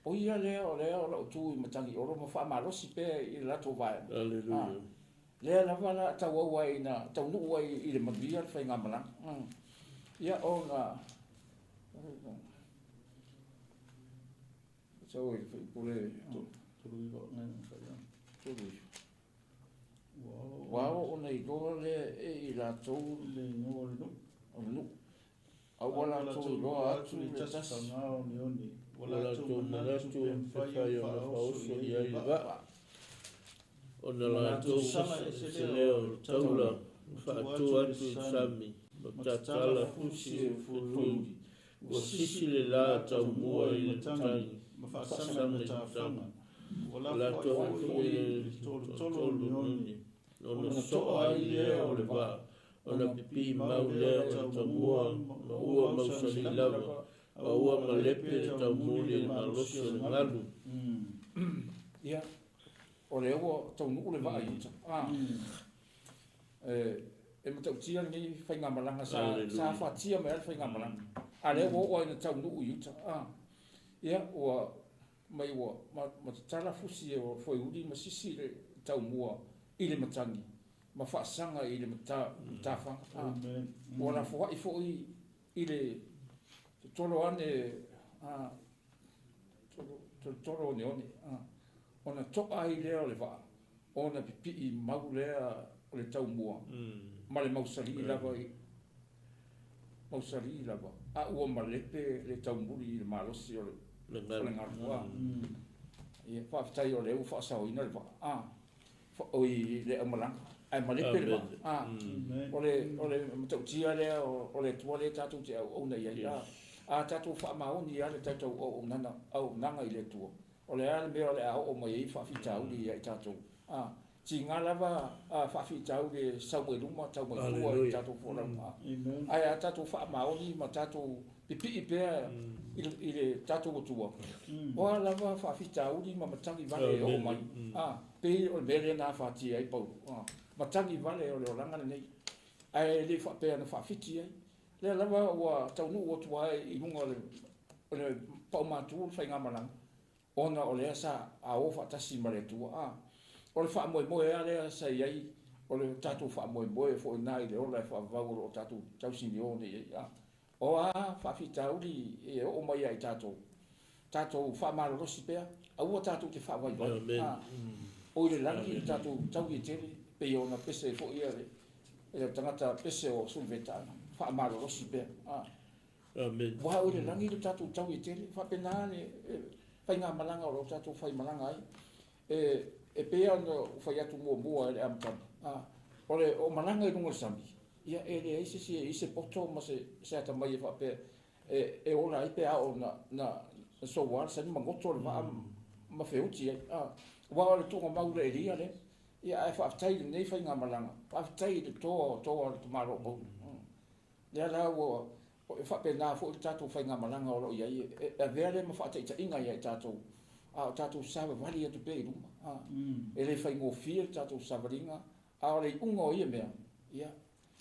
o ia le o tu I matangi o mo fa malo si pe I la to vai Hallelujah. Le la vala ta wa wai na ta nu wai I le mavia fa nga mala ia o nga so I pule to ru go nga fa ya wow o nei go le I la to le no no a wala to go atu le tas nga o ni wala to manatu fa ya na fa o so ia I va ona la to se leo taula fa to atu sami matatala fusi fuludi o sisi le la ta mua I le tani fa sama ta fanga wala to tolo ni ona soa ai lea o le vaa, ona pipi mau lea o le taumua, ma ua mausali lava, a ua malepe le taumuli le malosi o le ngalu. Ia, o le ua taunu le vaa iuta. E matautia ni whainga malanga sa whatia mea whainga malanga. A le ua oa ina taunu iuta. Ia, ua mai ua, ma tala fusi e o foi uri ma sisi le taumua i le matangi. Ma whaasanga i le matawhanga. Ua la fuhai foi i le tolo ane, tolo ne one. Ona toa i lea o le vaa. Ona pipi i mau lea o le taumua. Ma le mausali i lava i. Mausali i lava. A ua malepe le taumuri i le malosi o le ngarua. Ia whaafitai o leu whaasau ina le vaa. Oi le amalanga. Ai malepe le vaa. O le matautia lea o le tua le tātou te au au nei ai. A tātou whaamaoni ia le tātou au nanga i le tua. O le ale mea o le au o mai i whaafitau li i tātou. Ti ngā lava whaafitau le sau mai luma, tau mai tua i tātou whorama. Ai a tātou whaamaoni ma tātou pipi i pēr i le tātou tua. O a lava whaafitau li ma matangi vale o mai. Pei o le mele nā whaatia i Paulo. Matangi vale o le oranga nei. Ai le whaapea na whaafiti ai. Le lava ua taunu ua tua i lunga o le paumatu whainga malanga. Ona o lea sa a o whaatasi ma le tua. O le wha moe moe a lea sa iai. O le tātou wha moe moe fo ina i le ola e wha vau o tātou tausini o ne iai. O a whaafita uli e o mai ai tātou. Tātou wha marorosi pēr. A ua tātou te wha vai vai. O le langi tātou tau i tere. Pe o na pese fo ia le. E tangata pese o sulvetana. Wha marorosi pēr. Wa o le langi le tātou tau i tere. Wha pena le whainga malanga o lo tātou whai malanga ai. E pēa no whai atu mua e le amtana. O malanga i runga sami. Ia e le eise i se poto ma se ata mai e whapea. E ora ai pēa o na sowar sani mangoto le waa ma wheuti ai. Wa o le tunga maura e ria le. Ia e whaafitai le nei whainga malanga. Whaafitai le toa le tumaro o. Lea la ua e whapea nā fo i tātou whainga malanga o lo iai. E vea le ma whaatai ta inga iai tātou. Tātou sawa wali atu pē i ruma. E le whaingo fia tātou sawaringa. O le unga o ia mea. Ia.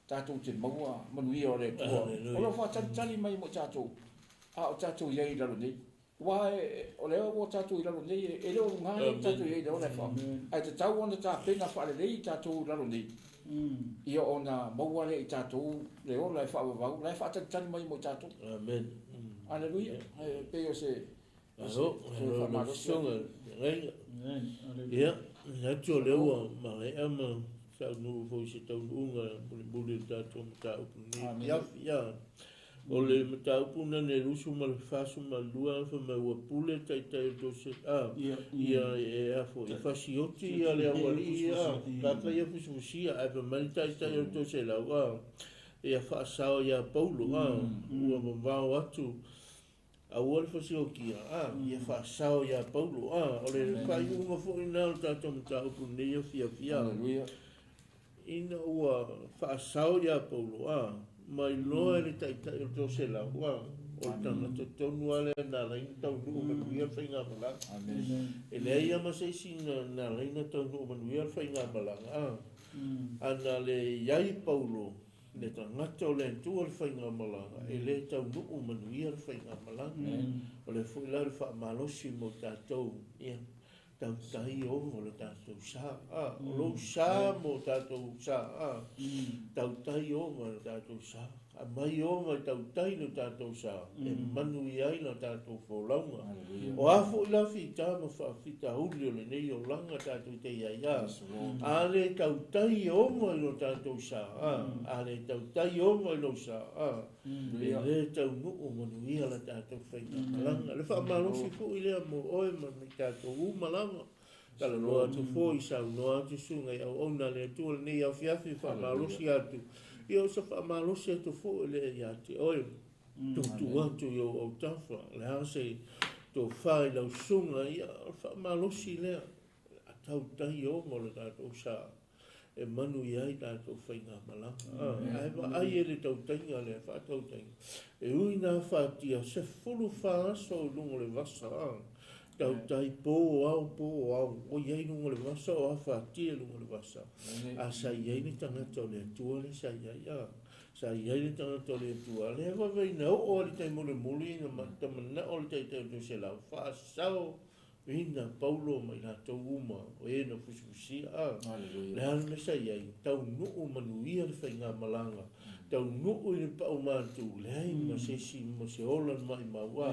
Tātou te maua manuia o le tua. O lo whaatalitali mai mo tātou. O tātou iai i lalo nei. Wa o leo o tātou i lalo nei. E leo ngāi tātou iai leo le wha. Ai te tau ona tā pena whaalelei tātou i lalo nei. Ia ona maua le i tātou le o lai whaavavau. Lai whaatalitali mai mo tātou. Amen. Aleluia. Peo se... Aho, songa, ia, natu o leua, ma e ama, sa nu fo se tau unga, buli tātou mata upuni. Ia, o le mata upuna ne rusu ma le fasu ma lua, fa ma ua pule tai to se, ia e afo, i fasioti ia le awari, ia, kaka ia fususia, ai pa mani tai to se lau, ia faasao ia Paulo, ua mawao atu, a ua fasi o kia, ia whaasao ia Paulo, o le whai unga fo ina o tātou mata upu nea fia. Ina ua whaasao ia Paulo, mai loa le taitai o tō se lau, o tana te tonu ale nā reina tau nuu manuia whainga malanga. E lea ia masaisi nā reina tau nuu manuia whainga malanga, ana le iai Paulo, le tangata o le tua le whainga malanga, e le tau nuu manuia le whainga malanga, o le whuila le wha malosi mo tātou, ia, tau tahi o mo le tātou sā, o lo sā mo tātou sā, tau tahi o mo le tātou sā, a mai o mai tau tahi le tātou sā, e manu i ai le tātou folauga. O a whuila whita ma whaafita huli o le nei o langa tātou te iaia, a le tau tahi o mai le tātou sā, a le tau tahi o mai le sā, le tau nuu manuia le tātou whainga malanga. Le wha malosi fu i lea mo oe mani tātou malanga. Kala loa tu fo i sau noa tu sunga i au ona le tua le nei au fiafi wha malosi atu. I o sa wha malosi atu fo i lea i ati oe. Tu atu i o tawha. Le hase to whai lau sunga i a wha malosi lea. A tau tahi o mo le tātou sā. e manu iai tātou whainga malanga. Ai e le tautainga le whātautainga. E ui nā whātia se fulu whāso lungo le vasa. Tautai pō au, o iai lungo le vasa o a whātia lungo le vasa. A sa iai ni tangata o le atua le sa iai a. Sa iai ni tangata o le atua le hewa vei na o le tai mole muli na matamana o le tai tau se lau whaasao. Ina Paulo mai la tau uma o e na fusifusi a. Le hana me sa iai, tau nuu manuia le whainga malanga. Tau nuu i le pau mātu, le hai ma se si ma se holan mai maua.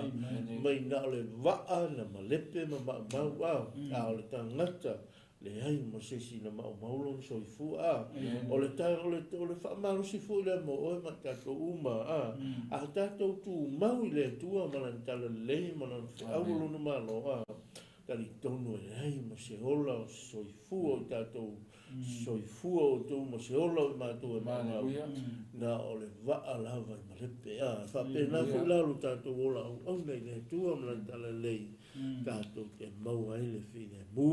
Mai na o le waa na malepe ma maua. A o le tangata, le hai ma se si na mau maulo so i fu a. O le wha malu si fu le mo oe ma tato uma a. A tato tu mau i le tua manan talalelei manan awolo na malo a. Tali tono e ai ma se ola o soifua o tātou soifua o tō ma se ola o mātou e mana na o le waa lava i malepe a whapena fu lalu tātou ola au nei le tua mlan talalelei tātou te mau ai le whine mū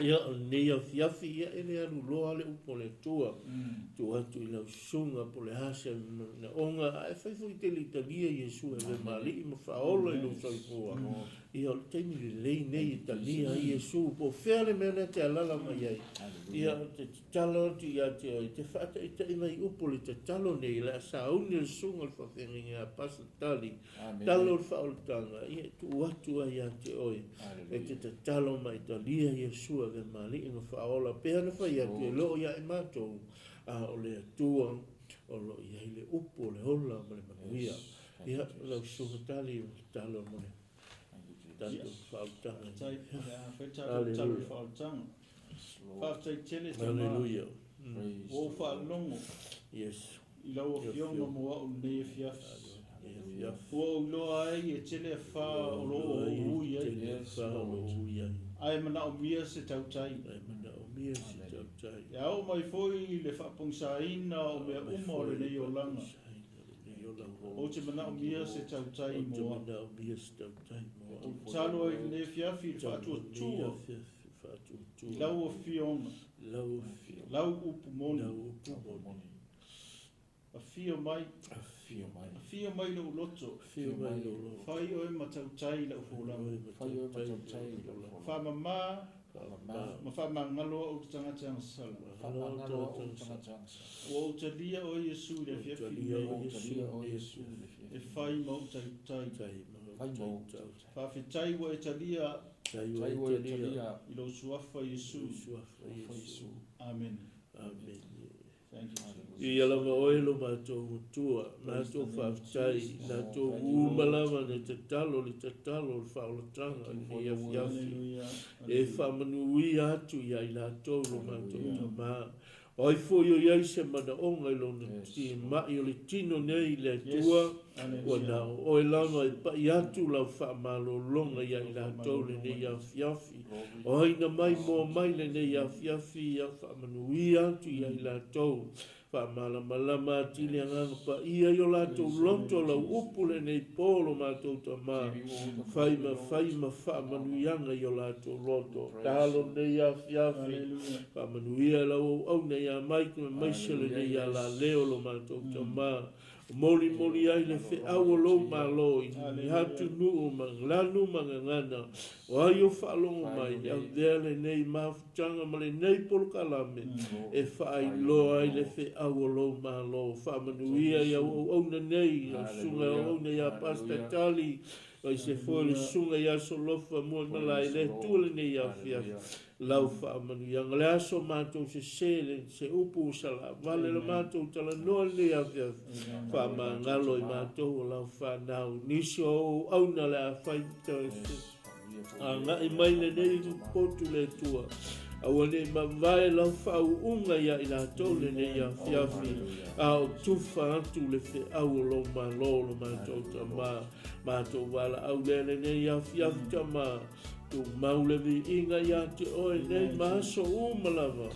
ia o nei au fiafi ia e le alu loa le upo le tua tu atu i lau sunga po le hasa na onga e whaifu i te litalia Iesu e le mali i ma whaola i lo soifua ia o teimi le lei nei i tania i Iesu po whare mena te alala mai ai ia o te talo ti ia te oi te whata i te mai upo le te talo nei le asa auni le sunga le whawhengi a pasa tali talo le whaoltanga ia tu atu ai a te oi e te talo mai talia Iesu sua ve mali ino faola pena fa ia te lo ia e mato a o le atua o lo ia le upo le hola ma le manuia ia lo suga tali talo mo le tanto fautanga tai talo fautanga fatai tele hallelujah o fa longo yes i lau fionga mo o le fiaf o lo ai e tele fa o lo o ia ai mana o mia se tautai ia o mai foi le whapongsaina o mea uma o le nei o langa o te mana o mia se tautai moa o talo ai le fiafi whaatua tua i lau o fionga lau upu moni a fio mai lo loto fai o e matautai la ufulanga fa mama ma fa mangalo o tangata ang sala o te lia o Yesu le fiafi e fai mo tai fa fitai o e talia i lo suafa Yesu amen ia lava oelo mātou tua, mātou whaftai, mātou umalama ne te talo le whaolatanga, ni afiafi, e whamanui atu ia i lātou lo mātou tamā. Oi foi o iai se mana onga i lona ti mai o le tino nei le tua, wana o e lama e pa i atu lau whaamalo longa ia i lātou le nei afiafi. O ina mai mō mai le nei afiafi ia whaamanui atu ia i lātou. Whaamala ati le anganga pa ia i o lātou lonto lau upu le nei polo mātou tamā. Whaima whaamanuianga i o lātou lonto. Tālo nei afiafi. Whaamanuia lau au nei a maika me maisele nei a la leo lo mātou tamā. Moli ai le fe au lo malo i hatu nuu lanu ngana. O ai o whaalongo mai au dele nei mafutanga ma le nei polo kalame. E whaai lo ai le fe au lo malo. Whaamanuia i au na nei. Sunga au nei a pasta tali. Ai se foi le sunga i aso lofa mua malai le tule nei a fiafi. Lau whaamanuianga le aso mātou se sele, se upu sala, vale le mātou tala noa le a fiafi. Whaamangalo i mātou o lau whanau. Nisi o auna le a whaita a ngā i mai le nei potu le tua. Awa ne mawai lau whau unga ia i lātou le nei a fiafi. A o tuwha atu le whi au lo malo lo mātou tamā. Mātou wala au le nei a fiafi tamā. Tu maulevi inga ia te oe nei maso umalava.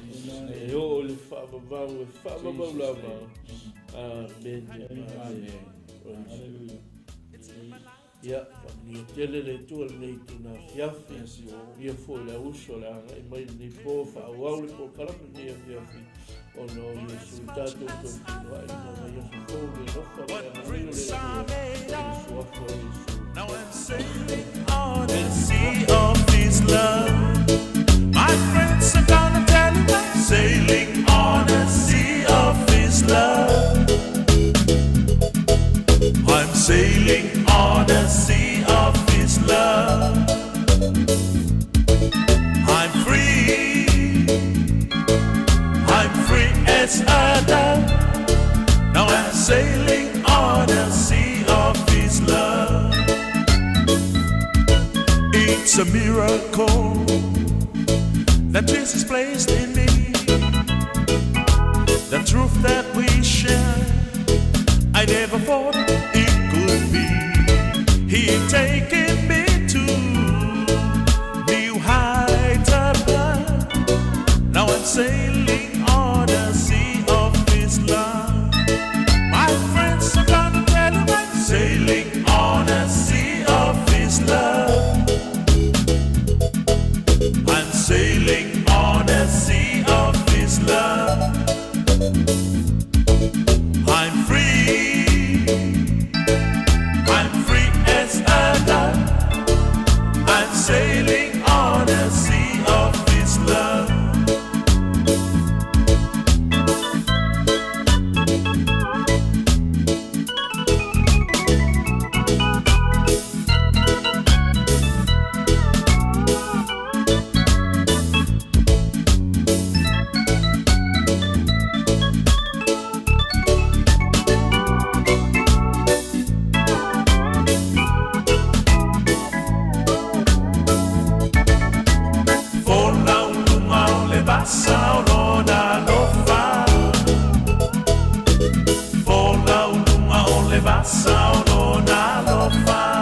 E o le whaamavau e whaamavaulava. Amen. Ia, ni tele le tua nei tuna fiafi. Ia foi la uso la e mai ni po fa au le po kala ni fiafi. Ono ia sultato continua e no ia so ko le no fa Now I'm sailing on the sea of His love. My friends are gonna tell me I'm sailing on the sea of His love. I'm sailing on the sea of His love. I'm free as a dove. Now I'm sailing on the sea of His love. It's a miracle that Jesus placed in me. The truth that we share, I never thought it could be. He taken me to new heights above. Now I'm sailing on the sea of His love. My friends are gonna tell him I'm sailing on the sea of His love. I'm sailing on the sea of His love. I'm free as a dove. I'm sailing on the sea of His love. Folauga o le vasa o lona lofa.